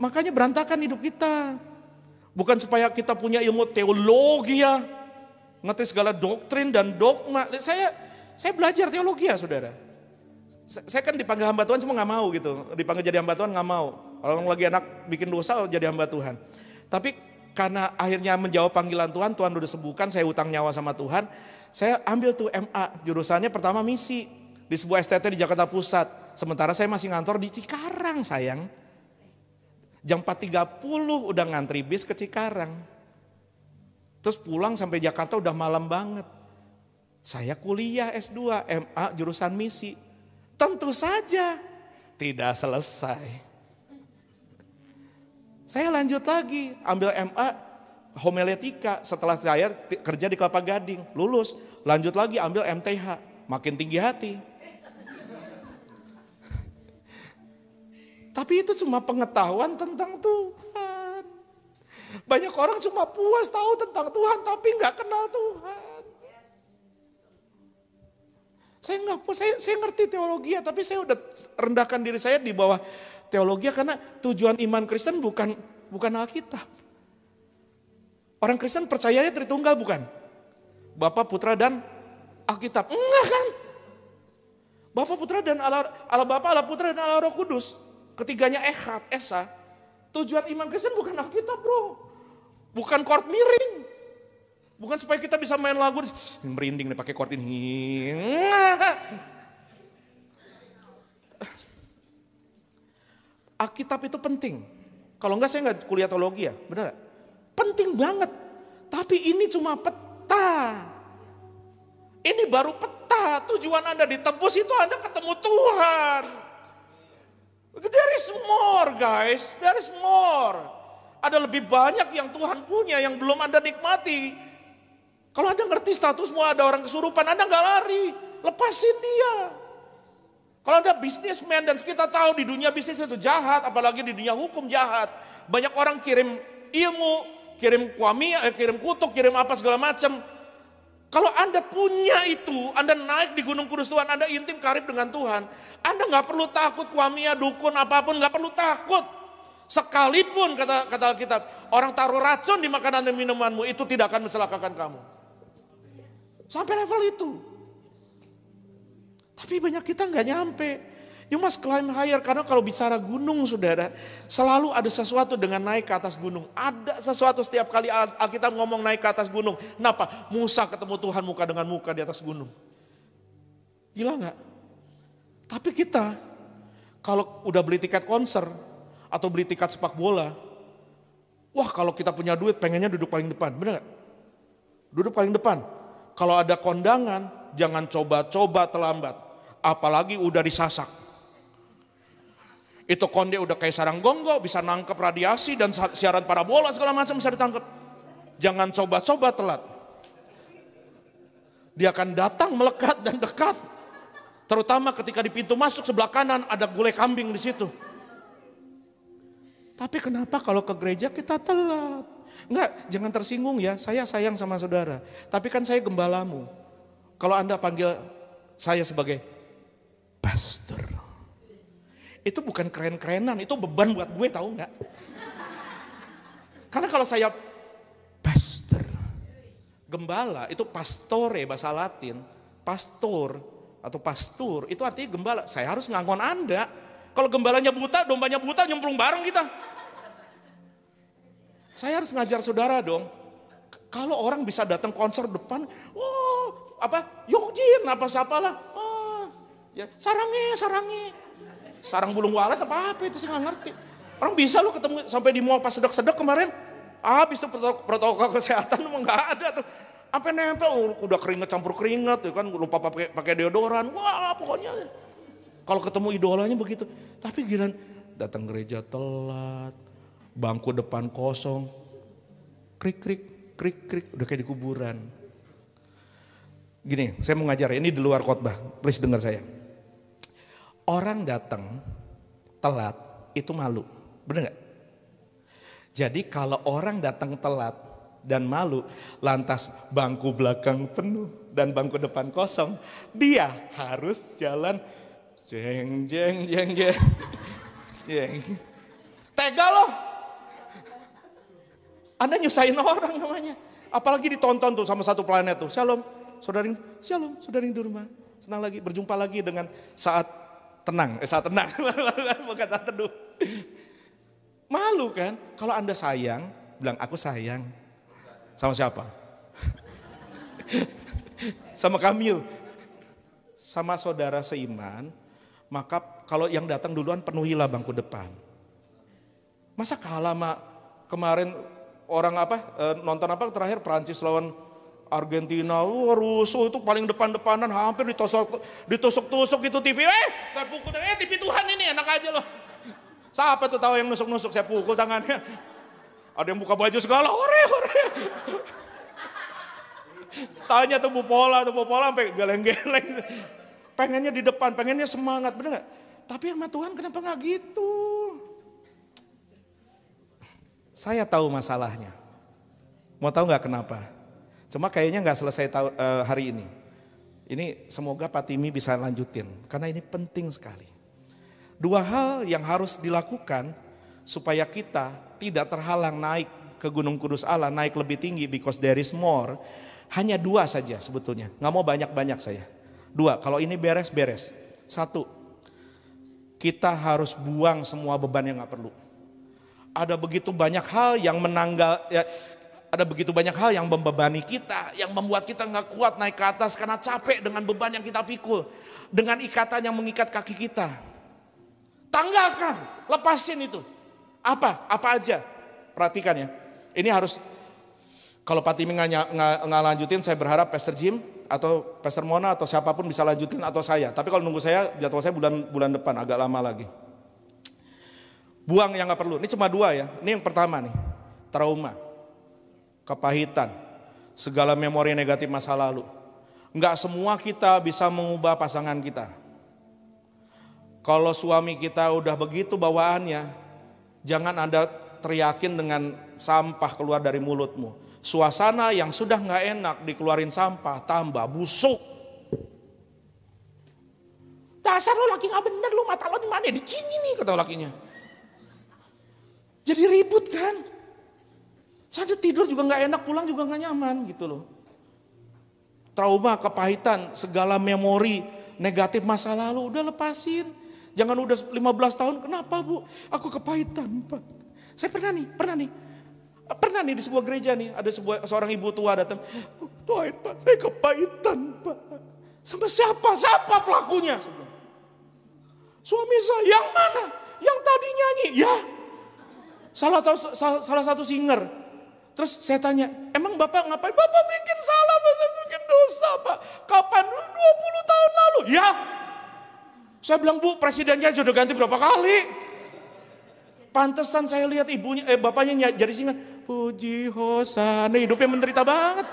Makanya berantakan hidup kita. Bukan supaya kita punya ilmu teologi ya, ngerti segala doktrin dan dogma. Saya belajar teologi ya saudara. Saya kan dipanggil hamba Tuhan cuma nggak mau gitu, dipanggil jadi hamba Tuhan nggak mau. Kalau lagi anak bikin dosa jadi hamba Tuhan. Tapi karena akhirnya menjawab panggilan Tuhan udah sembuhkan, saya utang nyawa sama Tuhan. Saya ambil tuh MA, jurusannya pertama misi di sebuah STT di Jakarta Pusat. Sementara saya masih ngantor di Cikarang sayang. Jam 4.30 udah ngantri bis ke Cikarang. Terus pulang sampai Jakarta udah malam banget. Saya kuliah S2 MA jurusan misi. Tentu saja tidak selesai. Saya lanjut lagi, ambil MA homiletika setelah saya kerja di Kelapa Gading, lulus. Lanjut lagi ambil MTH, makin tinggi hati. Tapi itu cuma pengetahuan tentang Tuhan. Banyak orang cuma puas tahu tentang Tuhan tapi nggak kenal Tuhan. Saya nggak puas, saya ngerti teologi tapi saya udah rendahkan diri saya di bawah teologi karena tujuan iman Kristen bukan Alkitab. Orang Kristen percayanya Tritunggal bukan? Bapa, Putra, dan Alkitab. Enggak kan? Bapa, Putra, dan Allah Bapa, Allah Putra, dan Allah Roh Kudus. Ketiganya Echad, Esa. Tujuan iman Kristen bukan Alkitab bro. Bukan chord miring. Bukan supaya kita bisa main lagu, merinding nih pakai chord ini. Alkitab itu penting. Kalau enggak saya enggak kuliah teologi ya, benar gak? Penting banget. Tapi ini cuma peta. Ini baru peta. Tujuan Anda ditebus itu Anda ketemu Tuhan. There is more guys, there is more. Ada lebih banyak yang Tuhan punya yang belum Anda nikmati. Kalau Anda ngerti statusmu ada orang kesurupan, Anda gak lari, lepasin dia. Kalau Anda bisnismen dan kita tahu di dunia bisnis itu jahat, apalagi di dunia hukum jahat. Banyak orang kirim ilmu, kirim kuamia, kirim kutuk, kirim apa segala macam. Kalau Anda punya itu, Anda naik di Gunung Kudus Tuhan, Anda intim karib dengan Tuhan. Anda gak perlu takut kuamia, dukun, apapun, gak perlu takut. Sekalipun kata Alkitab, orang taruh racun di makanan dan minumanmu, itu tidak akan mencelakakan kamu. Sampai level itu. Tapi banyak kita gak nyampe. You must climb higher, karena kalau bicara gunung saudara, selalu ada sesuatu dengan naik ke atas gunung. Ada sesuatu setiap kali Alkitab ngomong naik ke atas gunung. Kenapa? Musa ketemu Tuhan muka dengan muka di atas gunung. Gila gak? Tapi kita, kalau udah beli tiket konser, atau beli tiket sepak bola, wah kalau kita punya duit pengennya duduk paling depan, bener gak? Duduk paling depan. Kalau ada kondangan, jangan coba-coba terlambat. Apalagi udah disasak. Itu konde udah kayak sarang gonggo, bisa nangkep radiasi dan siaran parabola segala macam bisa ditangkap. Jangan coba-coba telat. Dia akan datang melekat dan dekat. Terutama ketika di pintu masuk sebelah kanan ada gulai kambing di situ. Tapi kenapa kalau ke gereja kita telat? Enggak, jangan tersinggung ya, saya sayang sama saudara. Tapi kan saya gembalamu. Kalau Anda panggil saya sebagai pastor, itu bukan keren-kerenan, itu beban buat gue, tahu nggak? Karena kalau saya pastor, gembala itu pastore bahasa Latin, pastor atau pastur itu artinya gembala. Saya harus ngangon Anda. Kalau gembalanya buta, dombanya buta, nyemplung bareng kita. Saya harus ngajar saudara dong. Kalau orang bisa datang konser depan, oh apa Yongjin apa siapalah, oh ya sarange. Sarang bulung walet apa itu saya nggak ngerti. Orang bisa lo ketemu sampai di mall pas sedek-sedek kemarin. Habis tuh protokol kesehatan emang nggak ada tuh. Sampai nempel udah keringet campur keringet, ya kan lupa pakai deodoran. Wah pokoknya kalau ketemu idolanya begitu. Tapi giliran datang gereja telat, bangku depan kosong, krik udah kayak di kuburan. Gini, saya mau ngajar ini di luar khotbah. Please dengar saya. Orang datang telat itu malu, bener gak? Jadi kalau orang datang telat dan malu, lantas bangku belakang penuh dan bangku depan kosong, dia harus jalan jeng. Tega loh. Anda nyusahin orang namanya. Apalagi ditonton tuh sama satu planet tuh. Shalom saudari di rumah. Senang lagi, berjumpa lagi dengan saat tenang, bukan saat teduh. Malu kan? Kalau Anda sayang, bilang aku sayang. Sama siapa? Sama Kamil. Sama saudara seiman, maka kalau yang datang duluan penuhilah bangku depan. Masa kalah sama kemarin orang nonton terakhir Prancis lawan Argentina, rusuh itu paling depan-depanan, hampir ditusuk-tusuk itu TV. Saya pukul, TV Tuhan ini enak aja loh. Siapa tuh tahu yang nusuk-nusuk, saya pukul tangannya. Ada yang buka baju segala, hore. Tanya tuh Bu Pola sampai geleng-geleng. Pengennya di depan, pengennya semangat, bener gak? Tapi sama Tuhan kenapa gak gitu? Saya tahu masalahnya. Mau tahu gak kenapa? Cuma kayaknya gak selesai hari ini. Ini semoga Pak Timi bisa lanjutin, karena ini penting sekali. Dua hal yang harus dilakukan supaya kita tidak terhalang naik ke Gunung Kudus Allah, naik lebih tinggi, because there is more. Hanya dua saja sebetulnya, gak mau banyak-banyak saya. Dua, kalau ini beres-beres. Satu, kita harus buang semua beban yang gak perlu. Ada begitu banyak hal yang ada begitu banyak hal yang membebani kita, yang membuat kita gak kuat naik ke atas karena capek dengan beban yang kita pikul. Dengan ikatan yang mengikat kaki kita. Tanggalkan, lepasin itu. Apa aja. Perhatikan ya, ini harus, kalau Pak Timi nggak lanjutin, saya berharap Pastor Jim atau Pastor Mona atau siapapun bisa lanjutin, atau saya. Tapi kalau nunggu saya, jadwal saya bulan depan, agak lama lagi. Buang yang nggak perlu. Ini cuma dua ya. Ini yang pertama nih, trauma, kepahitan, segala memori negatif masa lalu. Nggak semua kita bisa mengubah pasangan kita. Kalau suami kita udah begitu bawaannya, jangan Anda teriakin dengan sampah keluar dari mulutmu. Suasana yang sudah nggak enak dikeluarin sampah, tambah busuk. Dasar lo laki nggak bener, lo mata lo di mana? Di sini nih, kata lakinya. Jadi ribut kan? Sampai tidur juga nggak enak, pulang juga nggak nyaman gitu loh. Trauma, kepahitan, segala memori negatif masa lalu udah lepasin. Jangan udah 15 tahun, kenapa Bu? Aku kepahitan Pak. Saya pernah nih di sebuah gereja nih, ada seorang ibu tua datang. Tuhan Pak, saya kepahitan Pak. Sama siapa? Siapa pelakunya? Suami saya. Yang mana? Yang tadi nyanyi. Ya, salah satu singer. Terus saya tanya, emang Bapak ngapain? Bapak bikin salah, Bapak bikin dosa Pak. Kapan? 20 tahun lalu. Ya. Saya bilang, Bu, presidennya sudah ganti berapa kali? Pantesan saya lihat bapaknya jadi singan. Puji Hosana, hidupnya menderita banget.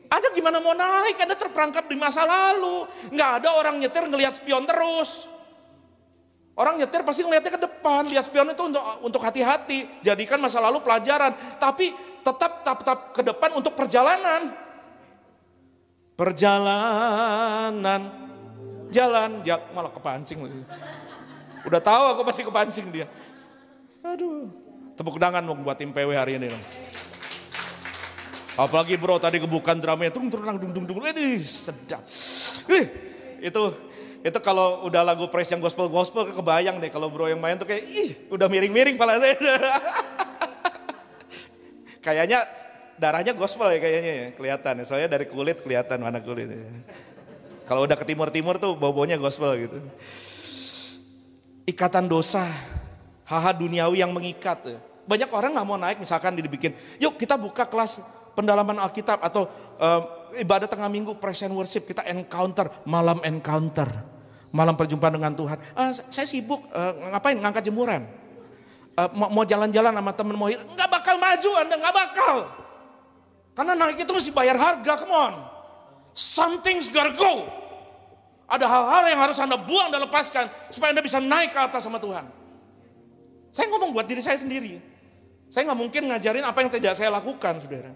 Anda gimana mau naik? Anda terperangkap di masa lalu. Nggak ada orang nyetir ngelihat spion terus. Orang nyetir pasti ngelihatnya ke depan. Lihat spion itu untuk hati-hati. Jadikan masa lalu pelajaran. Tapi tetap ke depan untuk perjalanan. Perjalanan, jalan, malah kepancing. Udah tahu aku pasti kepancing dia. Aduh, tepuk tangan dong buat tim PW hari ini dong. Apalagi bro tadi kebukan dramanya, dung, sedap. Itu kalau udah lagu praise yang gospel kebayang deh kalau bro yang main tuh kayak, udah miring-miring pala saya. Kayaknya darahnya gospel ya kayaknya ya, kelihatan ya. Soalnya dari kulit kelihatan mana kulit. Kalau udah ke timur-timur tuh bau-baunya gospel gitu. Ikatan dosa, hal-hal duniawi yang mengikat. Banyak orang nggak mau naik, misalkan dibikin, yuk kita buka kelas pendalaman Alkitab atau ibadah tengah minggu, praise and worship, kita encounter, malam perjumpaan dengan Tuhan. Saya sibuk, ngapain? Ngangkat jemuran. Mau jalan-jalan sama temen, nggak bakal maju, Anda nggak bakal. Karena naik itu mesti bayar harga, come on. Something's gotta go. Ada hal-hal yang harus Anda buang dan lepaskan supaya Anda bisa naik ke atas sama Tuhan. Saya ngomong buat diri saya sendiri. Saya nggak mungkin ngajarin apa yang tidak saya lakukan, saudara.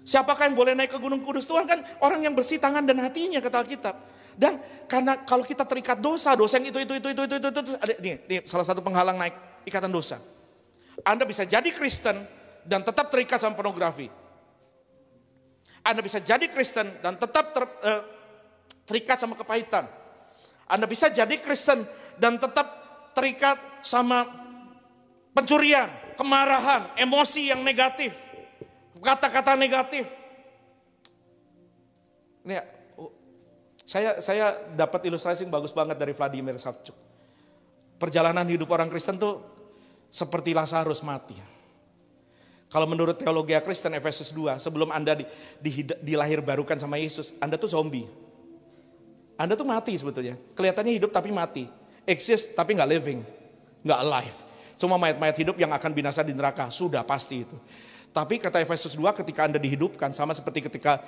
Siapakah yang boleh naik ke Gunung Kudus Tuhan? Kan orang yang bersih tangan dan hatinya, kata Alkitab. Dan karena kalau kita terikat dosa yang itu ada ini salah satu penghalang naik ikatan dosa. Anda bisa jadi Kristen dan tetap terikat sama pornografi. Anda bisa jadi Kristen dan tetap terikat sama kepahitan. Anda bisa jadi Kristen dan tetap terikat sama pencurian, kemarahan, emosi yang negatif, kata-kata negatif. Ini saya dapat ilustrasi yang bagus banget dari Vladimir Savchuk. Perjalanan hidup orang Kristen tuh seperti Lazarus mati. Kalau menurut teologi Kristen Efesus 2, sebelum Anda dilahir barukan sama Yesus, Anda tuh zombie. Anda tuh mati sebetulnya. Kelihatannya hidup tapi mati. Exist tapi nggak living, nggak alive. Cuma mayat-mayat hidup yang akan binasa di neraka. Sudah pasti itu. Tapi kata Efesus 2, ketika Anda dihidupkan, sama seperti ketika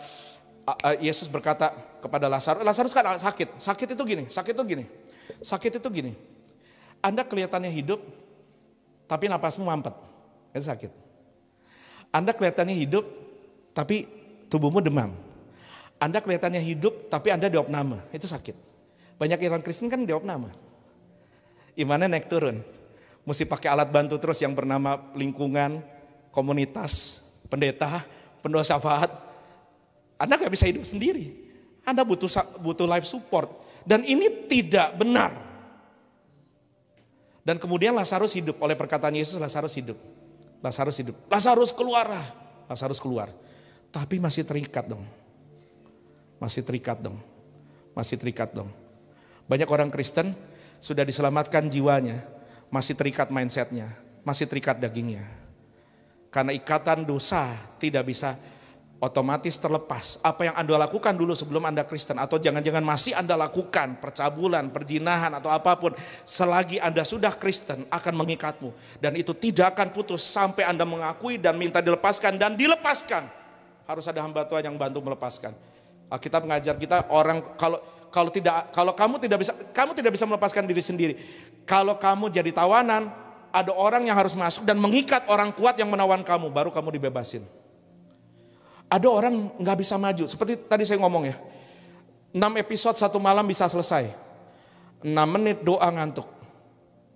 Yesus berkata kepada Lazarus. Lazarus kan sakit. Sakit itu gini. Sakit itu gini. Anda kelihatannya hidup, tapi napasmu mampet. Itu sakit. Anda kelihatannya hidup, tapi tubuhmu demam. Anda kelihatannya hidup, tapi Anda diopname. Itu sakit. Banyak orang Kristen kan diopname. Imannya naik turun. Mesti pakai alat bantu terus yang bernama lingkungan, komunitas, pendeta, pendoa syafaat. Anda gak bisa hidup sendiri. Anda butuh life support. Dan ini tidak benar. Dan kemudian Lazarus hidup. Oleh perkataan Yesus, Lazarus hidup. Lazarus keluar. Tapi masih terikat dong. Banyak orang Kristen sudah diselamatkan jiwanya, masih terikat mindsetnya, masih terikat dagingnya. Karena ikatan dosa tidak bisa otomatis terlepas. Apa yang Anda lakukan dulu sebelum Anda Kristen, atau jangan-jangan masih Anda lakukan, percabulan, perjinahan atau apapun, selagi Anda sudah Kristen akan mengikatmu. Dan itu tidak akan putus sampai Anda mengakui dan minta dilepaskan dan dilepaskan. Harus ada hamba Tuhan yang bantu melepaskan. Alkitab mengajar kita, orang kalau kamu tidak bisa melepaskan diri sendiri. Kalau kamu jadi tawanan, ada orang yang harus masuk dan mengikat orang kuat yang menawan kamu, baru kamu dibebasin. Ada orang nggak bisa maju, seperti tadi saya ngomong ya. 6 episode 1 malam bisa selesai. 6 menit doa ngantuk.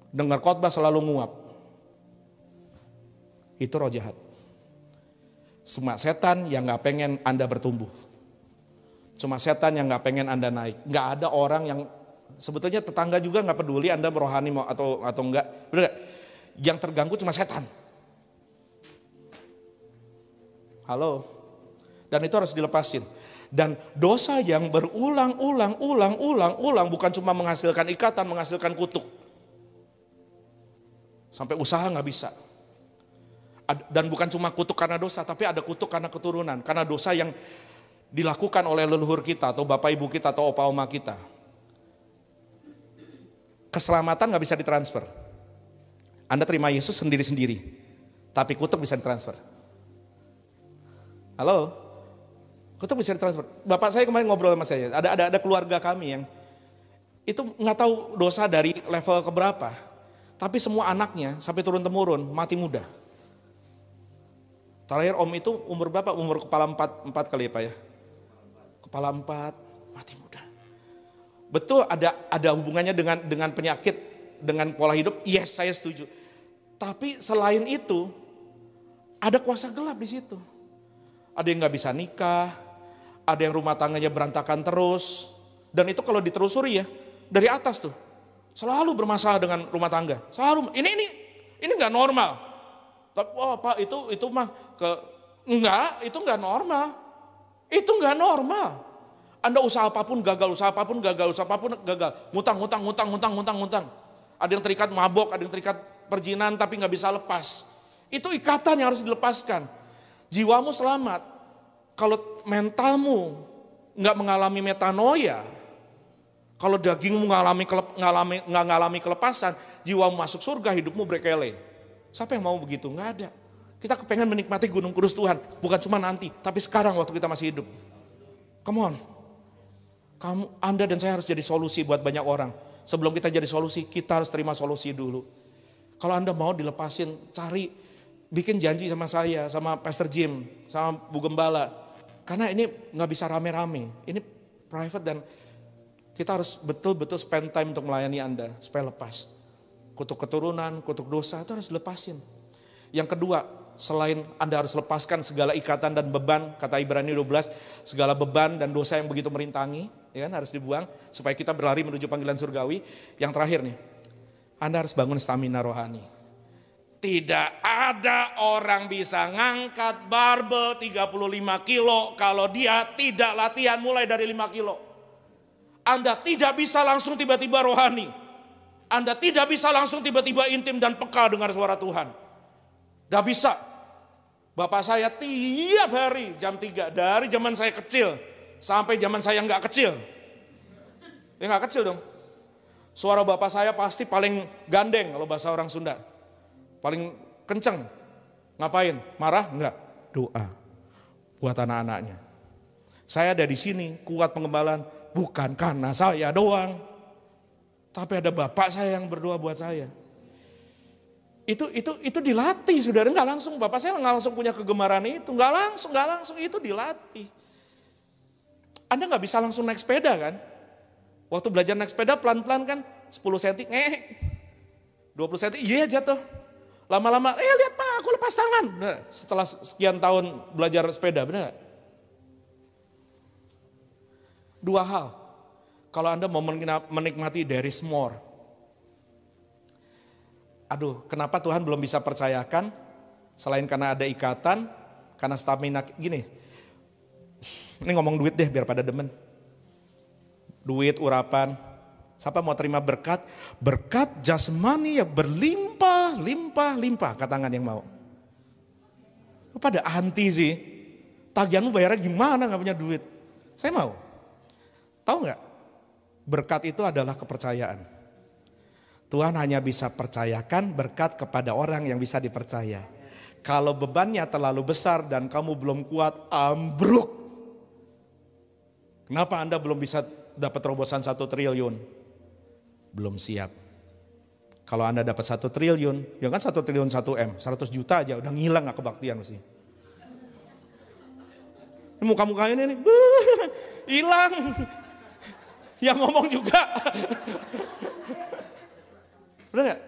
Dengar khotbah selalu nguap. Itu roh jahat. Semua setan yang nggak pengen Anda bertumbuh. Cuma setan yang nggak pengen Anda naik. Nggak ada orang yang sebetulnya tetangga juga nggak peduli Anda rohani mau atau enggak. Benar gak? Yang terganggu cuma setan. Halo. Dan itu harus dilepasin. Dan dosa yang berulang-ulang bukan cuma menghasilkan ikatan, menghasilkan kutuk. Sampai usaha nggak bisa. Dan bukan cuma kutuk karena dosa, tapi ada kutuk karena keturunan. Karena dosa yang dilakukan oleh leluhur kita, atau bapak ibu kita, atau opa oma kita. Keselamatan nggak bisa ditransfer. Anda terima Yesus sendiri-sendiri, tapi kutuk bisa ditransfer. Halo? Kutuk bisa ditransfer. Bapak saya kemarin ngobrol sama saya, ada keluarga kami yang itu nggak tahu dosa dari level keberapa, tapi semua anaknya sampai turun-temurun mati muda. Terakhir om itu umur berapa? Umur kepala 4 kali ya Pak ya? Kepala 4, mati muda. Betul ada hubungannya dengan penyakit, dengan pola hidup, yes saya setuju. Tapi selain itu, ada kuasa gelap di situ. Ada yang gak bisa nikah, ada yang rumah tangganya berantakan terus. Dan itu kalau ditelusuri ya, dari atas tuh, selalu bermasalah dengan rumah tangga. Selalu, ini gak normal. Tapi, oh Pak itu mah enggak, itu enggak normal. Itu enggak normal. Anda usaha apapun gagal. Ngutang. Ada yang terikat mabok, ada yang terikat perjinan tapi enggak bisa lepas. Itu ikatan yang harus dilepaskan. Jiwamu selamat. Kalau mentalmu enggak mengalami metanoia, kalau dagingmu ngalami kelepasan, jiwamu masuk surga, hidupmu berkele. Siapa yang mau begitu? Nggak ada. Kita kepengen menikmati gunung kudus Tuhan. Bukan cuma nanti, tapi sekarang waktu kita masih hidup. Come on. Anda dan saya harus jadi solusi buat banyak orang. Sebelum kita jadi solusi, kita harus terima solusi dulu. Kalau Anda mau dilepasin, bikin janji sama saya, sama Pastor Jim, sama Bu Gembala. Karena ini nggak bisa rame-rame. Ini private dan kita harus betul-betul spend time untuk melayani Anda supaya lepas. Kutuk keturunan, kutuk dosa itu harus dilepasin. Yang kedua, selain Anda harus lepaskan segala ikatan dan beban, kata Ibrani 12, segala beban dan dosa yang begitu merintangi, ya kan, harus dibuang supaya kita berlari menuju panggilan surgawi. Yang terakhir nih, Anda harus bangun stamina rohani. Tidak ada orang bisa ngangkat barbel 35 kilo kalau dia tidak latihan mulai dari 5 kilo. Anda tidak bisa langsung tiba-tiba rohani. Anda tidak bisa langsung tiba-tiba intim dan peka dengar suara Tuhan. Gak bisa. Bapak saya tiap hari jam 3 dari zaman saya kecil sampai zaman saya nggak kecil. Ya nggak kecil dong. Suara bapak saya pasti paling gandeng kalau bahasa orang Sunda. Paling kenceng. Ngapain? Marah? Enggak. Doa buat anak-anaknya. Saya ada di sini kuat pengembalaan bukan karena saya doang. Tapi ada bapak saya yang berdoa buat saya. Itu dilatih, saudara. Nggak langsung, bapak saya nggak langsung punya kegemaran itu. Nggak langsung itu dilatih. Anda nggak bisa langsung naik sepeda kan? Waktu belajar naik sepeda pelan-pelan kan, 10 cm, 20 cm, iya jatuh. Lama-lama, lihat Pak, aku lepas tangan. Nah, setelah sekian tahun belajar sepeda, benar nggak? Dua hal, kalau Anda mau menikmati there is more. Aduh, kenapa Tuhan belum bisa percayakan? Selain karena ada ikatan, karena stamina gini. Ini ngomong duit deh biar pada demen. Duit, urapan. Siapa mau terima berkat? Berkat jasmani yang berlimpah, limpah. Katangan yang mau. Pada anti sih. Tagihanmu bayarnya gimana gak punya duit? Saya mau. Tahu gak? Berkat itu adalah kepercayaan. Tuhan hanya bisa percayakan berkat kepada orang yang bisa dipercaya. Kalau bebannya terlalu besar dan kamu belum kuat, ambruk. Kenapa Anda belum bisa dapat terobosan 1 triliun? Belum siap. Kalau Anda dapat 1 triliun, ya kan 1 triliun 1 M, 100 juta aja udah ngilang gak kebaktian mesti. Muka-muka ini nih, hilang. Yang ngomong juga. Benar gak?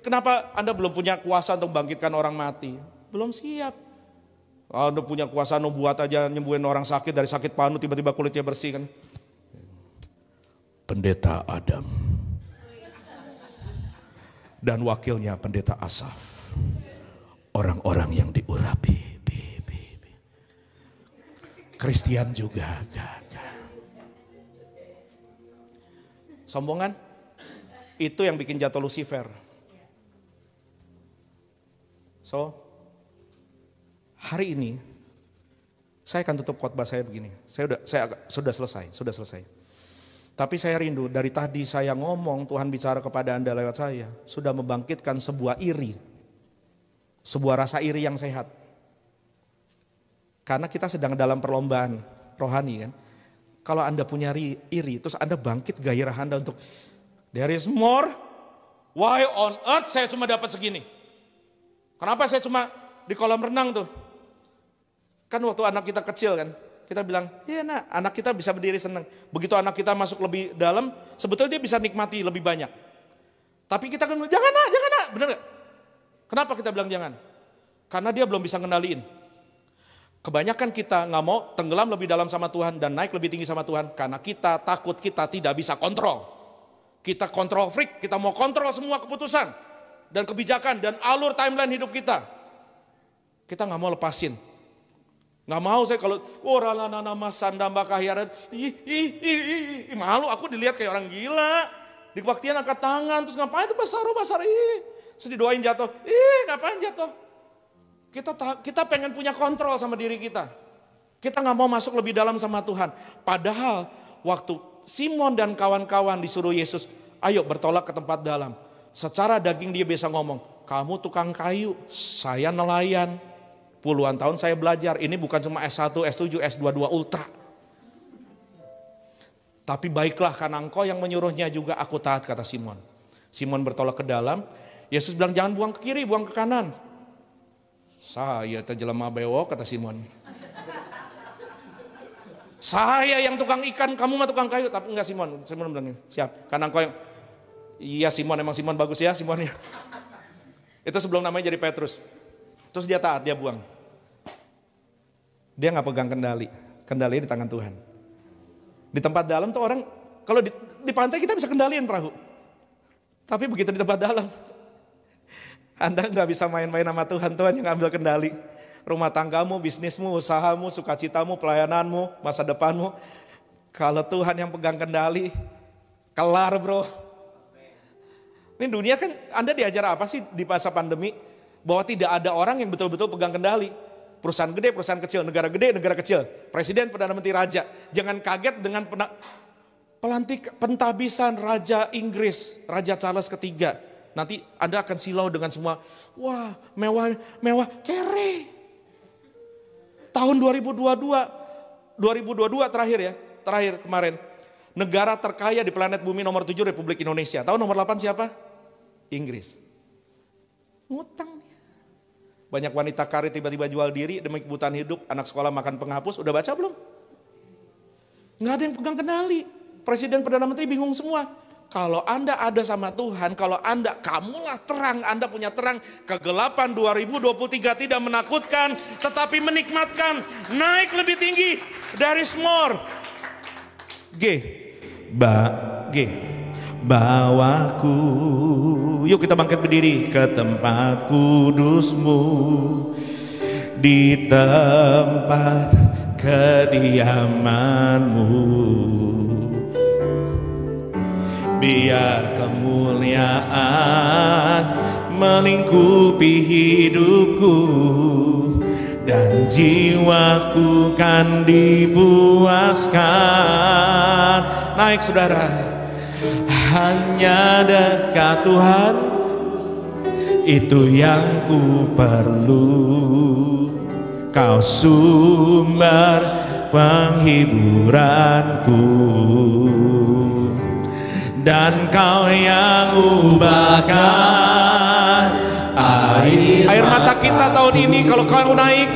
Kenapa Anda belum punya kuasa untuk bangkitkan orang mati? Belum siap. Anda punya kuasa buat aja nyembuhin orang sakit dari sakit panu tiba-tiba kulitnya bersih kan. Pendeta Adam dan wakilnya pendeta Asaf. Orang-orang yang diurapi. Kristian juga. Sombongan? Itu yang bikin jatuh Lucifer. So, hari ini saya akan tutup khotbah saya begini. Sudah selesai. Tapi saya rindu dari tadi saya ngomong, Tuhan bicara kepada Anda lewat saya, sudah membangkitkan sebuah iri. Sebuah rasa iri yang sehat. Karena kita sedang dalam perlombaan rohani kan. Kalau Anda punya iri, terus Anda bangkit gairah Anda untuk there is more. Why on earth saya cuma dapat segini? Kenapa saya cuma di kolam renang tuh? Kan waktu anak kita kecil kan, kita bilang, iya nak, anak kita bisa berdiri senang. Begitu anak kita masuk lebih dalam, sebetulnya dia bisa nikmati lebih banyak. Tapi kita kan, jangan nak, bener gak? Kenapa kita bilang jangan? Karena dia belum bisa ngendaliin. Kebanyakan kita nggak mau tenggelam lebih dalam sama Tuhan dan naik lebih tinggi sama Tuhan karena kita takut kita tidak bisa kontrol. Kita kontrol freak, kita mau kontrol semua keputusan dan kebijakan dan alur timeline hidup kita. Kita nggak mau lepasin. Nggak mau saya kalau ralana nama sandamba kahyaran, malu aku dilihat kayak orang gila. Di kebaktian angkat tangan terus ngapain itu basar, terus didoain jatuh, ngapain jatuh? Kita pengen punya kontrol sama diri kita. Kita nggak mau masuk lebih dalam sama Tuhan. Padahal waktu Simon dan kawan-kawan disuruh Yesus, ayo bertolak ke tempat dalam. Secara daging dia bisa ngomong, kamu tukang kayu, saya nelayan. Puluhan tahun saya belajar, ini bukan cuma S1, S7, S22 Ultra. Tapi baiklah karena engkau yang menyuruhnya juga aku taat, kata Simon. Simon bertolak ke dalam, Yesus bilang jangan buang ke kiri, buang ke kanan. Saya terjelema bewok, kata Simon. Saya yang tukang ikan, kamu mah tukang kayu. Tapi enggak Simon bilang siap. Karena engkau yang, iya Simon, emang Simon bagus ya Simon ya. Itu sebelum namanya jadi Petrus. Terus dia taat, dia buang. Dia nggak pegang kendali di tangan Tuhan. Di tempat dalam tuh orang, kalau di pantai kita bisa kendaliin perahu. Tapi begitu di tempat dalam, Anda nggak bisa main-main sama Tuhan, Tuhan yang ambil kendali. Rumah tanggamu, bisnismu, usahamu, sukacitamu, pelayananmu, masa depanmu. Kalau Tuhan yang pegang kendali, kelar bro. Ini dunia kan, Anda diajar apa sih di masa pandemi? Bahwa tidak ada orang yang betul-betul pegang kendali. Perusahaan gede, perusahaan kecil, negara gede, negara kecil. Presiden, Perdana Menteri, Raja. Jangan kaget dengan Pentabisan Raja Inggris, Raja Charles III. Nanti Anda akan silau dengan semua, wah mewah, mewah, kere. Tahun 2022 terakhir kemarin. Negara terkaya di planet bumi nomor 7 Republik Indonesia. Tahu nomor 8 siapa? Inggris. Ngutang dia. Banyak wanita karir tiba-tiba jual diri demi kebutuhan hidup, anak sekolah makan penghapus, udah baca belum? Nggak ada yang pegang kendali. Presiden, Perdana Menteri bingung semua. Kalau Anda ada sama Tuhan, kalau kamulah terang, Anda punya terang, kegelapan 2023 tidak menakutkan, tetapi menikmatkan, naik lebih tinggi, there is more. Bawaku, yuk kita bangkit berdiri, ke tempat kudus-Mu, di tempat kediaman-Mu. Biar kemuliaan melingkupi hidupku, dan jiwaku kan dipuaskan. Naik saudara. Hanya dekat Tuhan, itu yang ku perlu. Kau sumber penghiburanku, dan Kau yang ubahkan air mata kita tahun ini. Kalau Kau naik,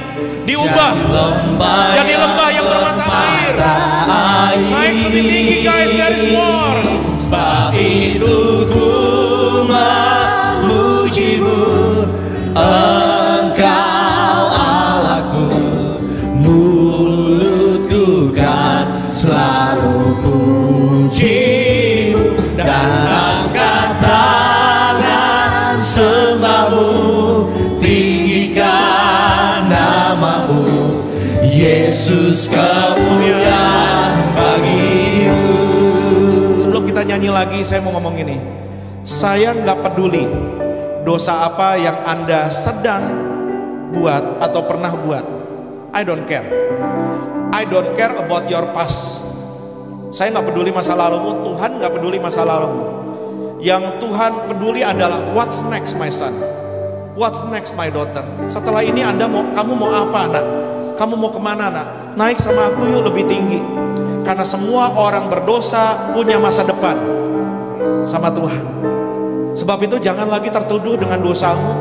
diubah jadi lembah yang bermata air. Naik lebih tinggi guys, there is more. Sebab itu ku memuji-Mu, Engkau Allahku, mulutku kan selalu puji-Mu, dan angkat tangan sembah-Mu, tinggikan nama-Mu, Yesus, kemuliaan bagi-Mu. Sebelum kita nyanyi lagi, saya mau ngomong ini. Saya nggak peduli dosa apa yang Anda sedang buat atau pernah buat. I don't care. I don't care about your past. Saya nggak peduli masa lalumu, Tuhan nggak peduli masa lalumu. Yang Tuhan peduli adalah what's next my son, what's next my daughter. Setelah ini kamu mau apa nak? Kamu mau kemana nak? Naik sama aku yuk lebih tinggi. Karena semua orang berdosa punya masa depan sama Tuhan. Sebab itu jangan lagi tertuduh dengan dosamu.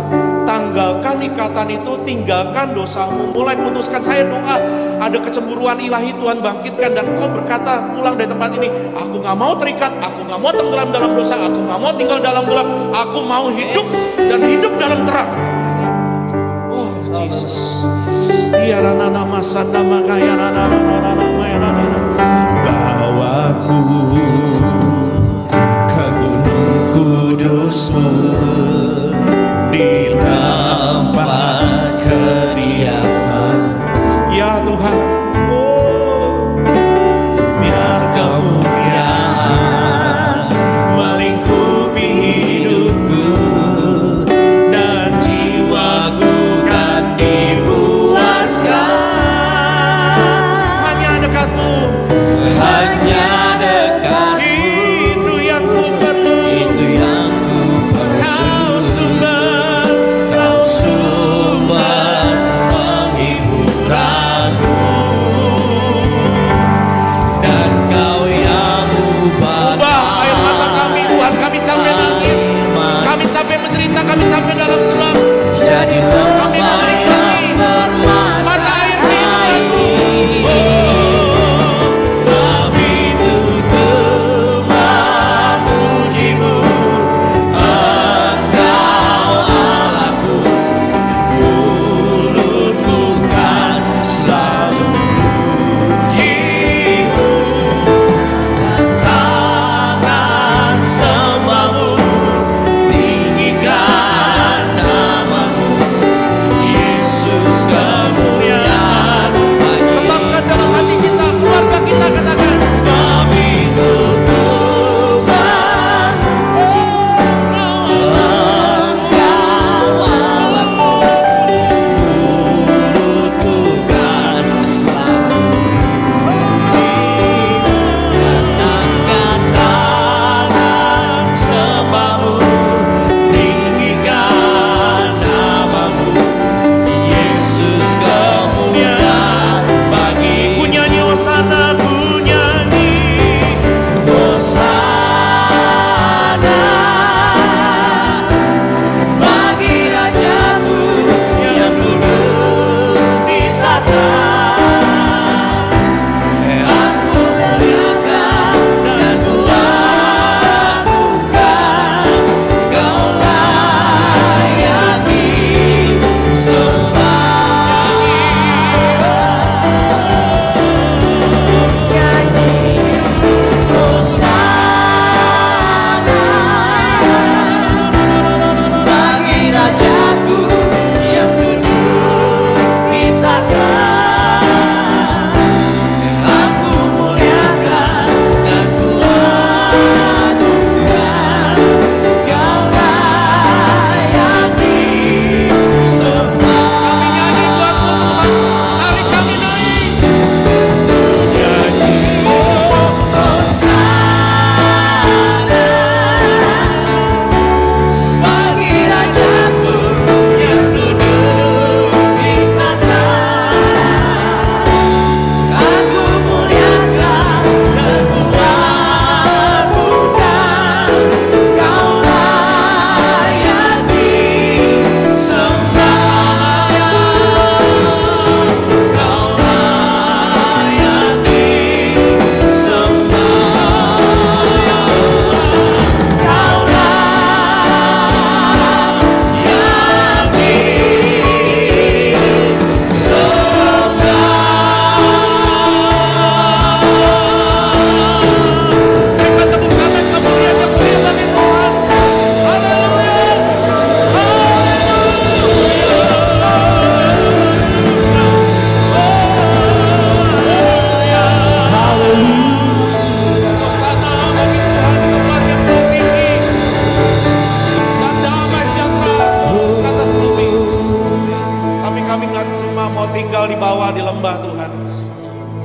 Tanggalkan ikatan itu, tinggalkan dosamu. Mulai putuskan. Saya doa ada kecemburuan ilahi, Tuhan bangkitkan, dan kau berkata pulang dari tempat ini, aku gak mau terikat, aku gak mau tenggelam dalam dosa, aku gak mau tinggal dalam gelap, aku mau hidup dan hidup dalam terang. Oh Jesus. Bawaku ke gunung kudus-Mu, di tempat kediaman. Ya Tuhan, biar kemuliaan melingkupi hidupku, dan jiwaku kan dipuaskan. Hanya dekat-Mu, hanya dekat-Mu, itu yang ku perlu, itu yang ku perlu. Kau sumber penghiburanku,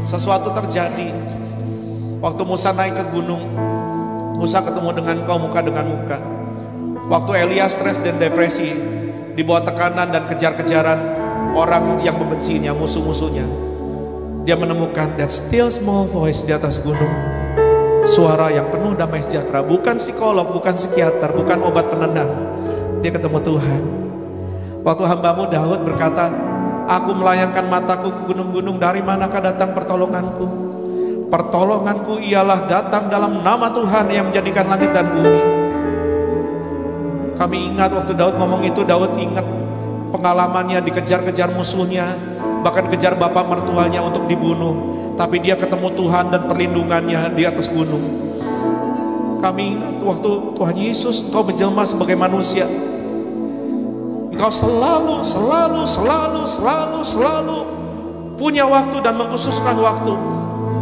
Sesuatu terjadi. Waktu Musa naik ke gunung, Musa ketemu dengan kau muka dengan muka. Waktu Elia stres dan depresi, di bawah tekanan dan kejar-kejaran orang yang membencinya, musuh-musuhnya, dia menemukan that still small voice di atas gunung. Suara yang penuh damai sejahtera. Bukan psikolog, bukan psikiater, bukan obat penenang. Dia ketemu Tuhan. Waktu hambamu Daud berkata, aku melayangkan mataku ke gunung-gunung, dari manakah datang pertolonganku? Pertolonganku ialah datang dalam nama Tuhan yang menjadikan langit dan bumi. Kami ingat waktu Daud ngomong itu, Daud ingat pengalamannya dikejar-kejar musuhnya, bahkan kejar bapak mertuanya untuk dibunuh. Tapi dia ketemu Tuhan dan perlindungannya di atas gunung. Kami ingat waktu Tuhan Yesus, Engkau menjelma sebagai manusia. Engkau selalu punya waktu dan mengkhususkan waktu.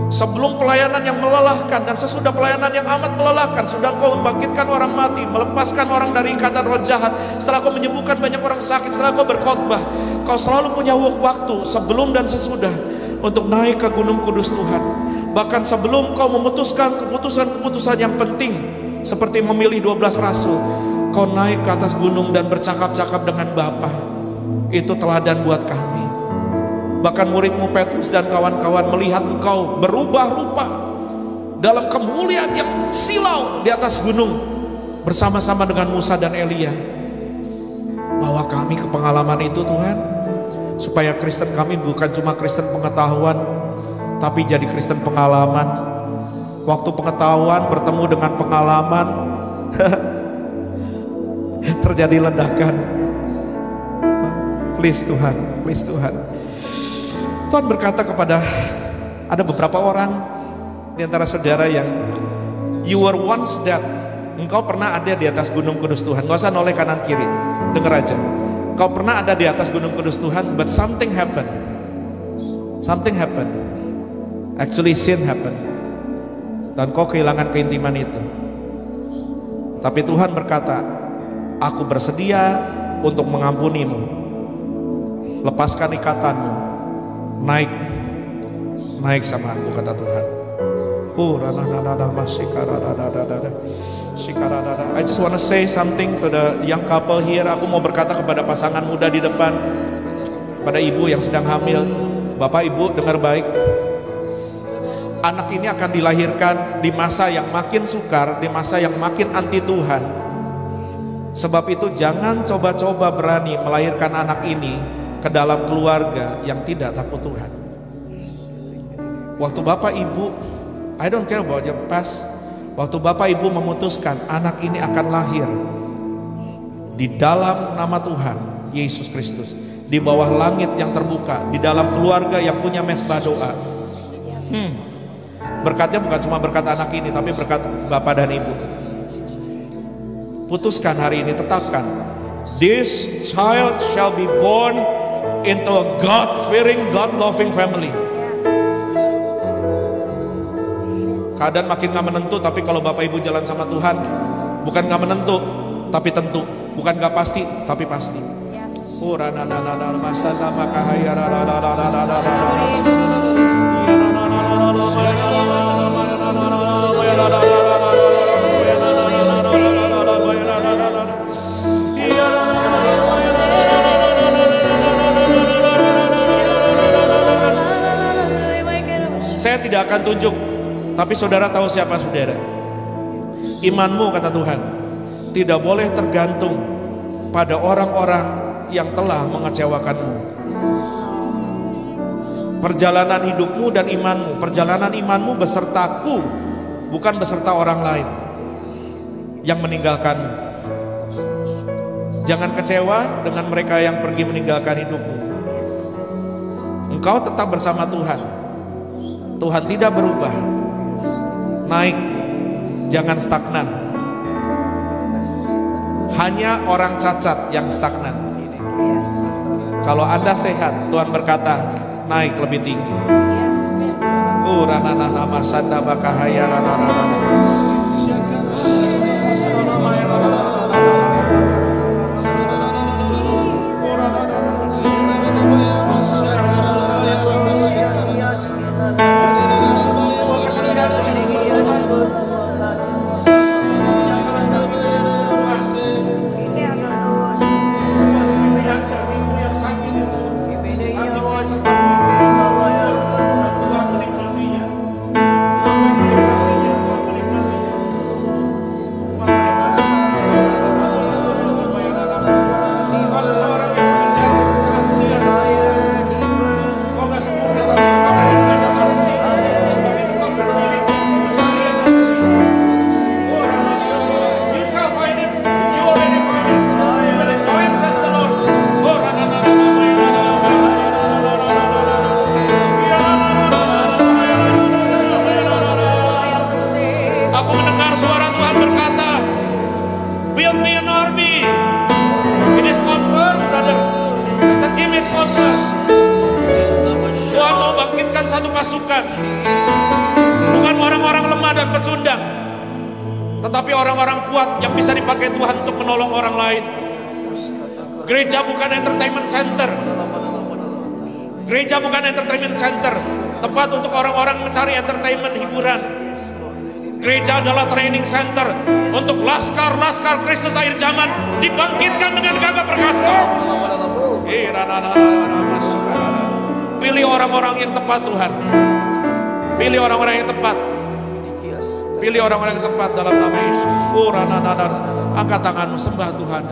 Sebelum pelayanan yang melelahkan dan sesudah pelayanan yang amat melelahkan, sudah Engkau membangkitkan orang mati, melepaskan orang dari ikatan roh jahat, setelah Kau menyembuhkan banyak orang sakit, setelah Kau berkhotbah, Kau selalu punya waktu sebelum dan sesudah untuk naik ke gunung kudus Tuhan. Bahkan sebelum Kau memutuskan keputusan-keputusan yang penting, seperti memilih 12 rasul, Kau naik ke atas gunung dan bercakap-cakap dengan Bapa. Itu teladan buat kami. Bahkan muridmu Petrus dan kawan-kawan melihat Engkau berubah rupa dalam kemuliaan yang silau di atas gunung bersama-sama dengan Musa dan Elia. Bawa kami ke pengalaman itu Tuhan, supaya Kristen kami bukan cuma Kristen pengetahuan, tapi jadi Kristen pengalaman. Waktu pengetahuan bertemu dengan pengalaman, terjadi ledakan. Please Tuhan, please Tuhan. Tuhan berkata kepada ada beberapa orang di antara saudara yang you were once that, engkau pernah ada di atas gunung kudus Tuhan. Gak usah noleh kanan kiri, dengar aja. Kau pernah ada di atas gunung kudus Tuhan, but something happened. Something happened. Actually sin happened. Dan kau kehilangan keintiman itu. Tapi Tuhan berkata, aku bersedia untuk mengampunimu. Lepaskan ikatanmu. Naik sama aku, kata Tuhan. I just want to say something to the young couple here. Aku mau berkata kepada pasangan muda di depan, pada ibu yang sedang hamil. Bapak ibu dengar baik, anak ini akan dilahirkan di masa yang makin sukar, di masa yang makin anti Tuhan. Sebab itu jangan coba-coba berani melahirkan anak ini ke dalam keluarga yang tidak takut Tuhan. Waktu bapak ibu, I don't care about your past, waktu bapak ibu memutuskan anak ini akan lahir di dalam nama Tuhan Yesus Kristus, di bawah langit yang terbuka, di dalam keluarga yang punya mesbah doa. Berkatnya bukan cuma berkat anak ini, tapi berkat bapak dan ibu. Putuskan hari ini, tetapkan, this child shall be born into a God-fearing, God-loving family. Keadaan makin gak menentu, tapi kalau bapak ibu jalan sama Tuhan, bukan gak menentu, tapi tentu. Bukan gak pasti, tapi pasti. Saya tidak akan tunjuk, tapi saudara tahu siapa saudara. Imanmu, kata Tuhan, tidak boleh tergantung pada orang-orang yang telah mengecewakanmu. Perjalanan hidupmu dan imanmu, perjalanan imanmu besertaku, bukan beserta orang lain yang meninggalkanmu. Jangan kecewa dengan mereka yang pergi meninggalkan hidupmu. Engkau tetap bersama Tuhan. Tuhan tidak berubah. Naik, jangan stagnan. Hanya orang cacat yang stagnan. Kalau Anda sehat, Tuhan berkata, naik lebih tinggi. satu pasukan. Bukan orang-orang lemah dan pecundang, tetapi orang-orang kuat yang bisa dipakai Tuhan untuk menolong orang lain. Gereja bukan entertainment center. Gereja bukan entertainment center, tempat untuk orang-orang mencari entertainment, hiburan. Gereja adalah training center untuk laskar-laskar Kristus akhir zaman dibangkitkan dengan gagah perkasa. Pilih orang-orang yang tepat Tuhan. Pilih orang-orang yang tepat. Pilih orang-orang yang tepat dalam nama Yesus. Angkat tanganmu, sembah Tuhan.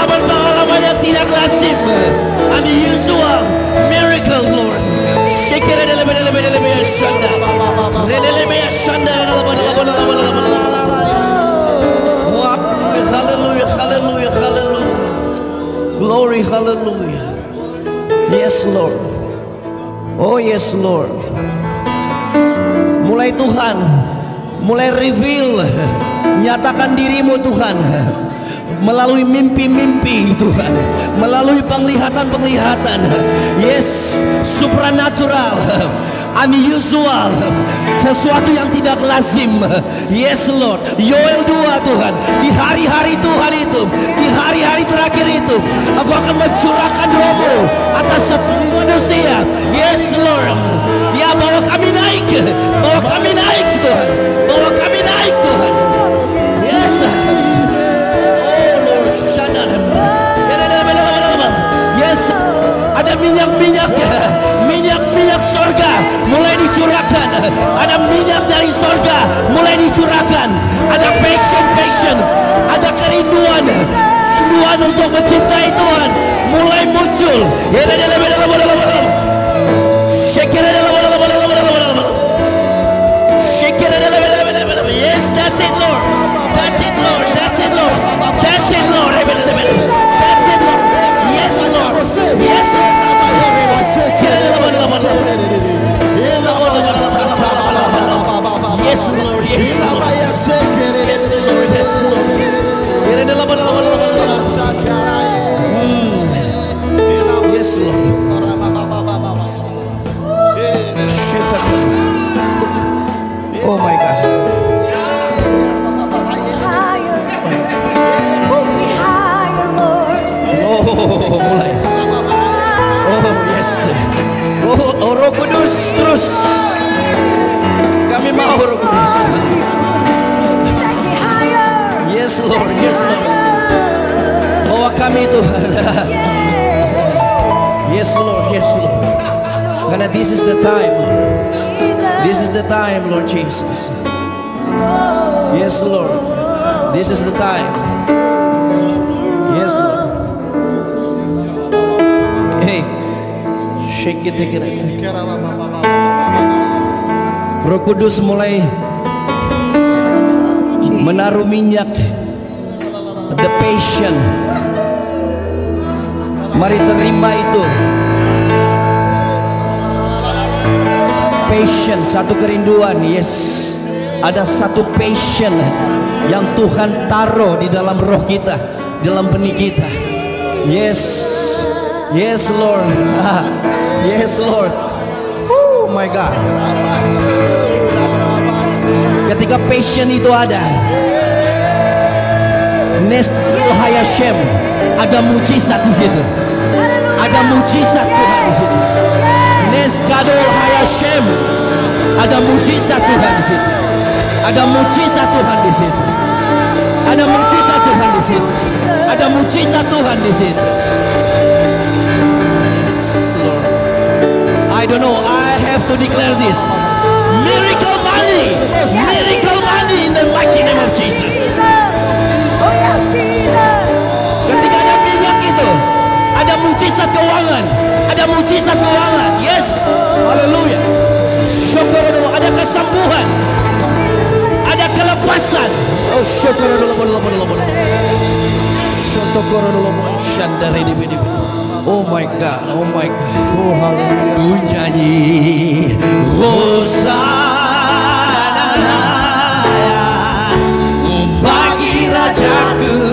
Pengalaman yang tidak lazim, unusual miracles, Lord. Hallelujah, hallelujah, hallelujah. Glory, hallelujah. Yes, Lord. Oh yes, Lord. Mulai Tuhan, mulai reveal, nyatakan dirimu Tuhan, melalui mimpi-mimpi Tuhan, melalui penglihatan-penglihatan. Yes, supernatural, unusual, sesuatu yang tidak lazim. Yes Lord. Yoel 2 Tuhan, di hari-hari Tuhan itu, di hari-hari terakhir itu, Aku akan mencurahkan rohmu atas setiap manusia. Yes Lord. Ya, bawa kami naik, bawa kami naik Tuhan, bawa kami naik Tuhan. Yes. Yes, ada minyak-minyak, minyak-minyak sorga mulai dicurahkan. Ada minyak dari sorga mulai dicurahkan. Ada passion, ada kerinduan untuk mencintai Tuhan mulai muncul. Yes, that's it Lord. That's it Lord. That's it Lord. That's it Lord. That's it Lord. Yes Lord. Yes Lord. Yes Lord. Yes Lord. Yes Lord. Oh my God. Oh, mulai. Oh yes. Oh Roh Kudus terus. Kami mau Roh Kudus. Yes Lord, yes Lord. Bawa kami Tuhan. Yes Lord, yes Lord. Karena this is the time, Lord. This is the time, Lord Jesus. Yes Lord. This is the time. Roh Kudus mulai menaruh minyak, the passion. Mari terima itu. Passion, satu kerinduan. Yes, ada satu passion yang Tuhan taruh di dalam roh kita, dalam benih kita. Yes, yes Lord. Yes Lord. Oh my God. Ketika passion itu ada, Nestul Hayashem, ada mujizat di situ. Ada mujizat Tuhan di situ. Neskadol Hayashem, ada mujizat Tuhan di situ. Ada mujizat Tuhan di situ. Ada mujizat Tuhan di situ. Ada mujizat Tuhan di situ. Yes, Lord. I don't know. I have to declare this. Miracle money, miracle money in the mighty name of Jesus. Ketika ada minyak itu, ada mujizat keuangan, ada mujizat keuangan. Yes, haleluya. Syukur dulu, ada kesembuhan, ada kelepasan. Oh syukur dulu. Syukur dulu. Shandari di. Oh my God, oh my God. Oh haleluya. Ku nyanyi Hosana bagi Rajaku.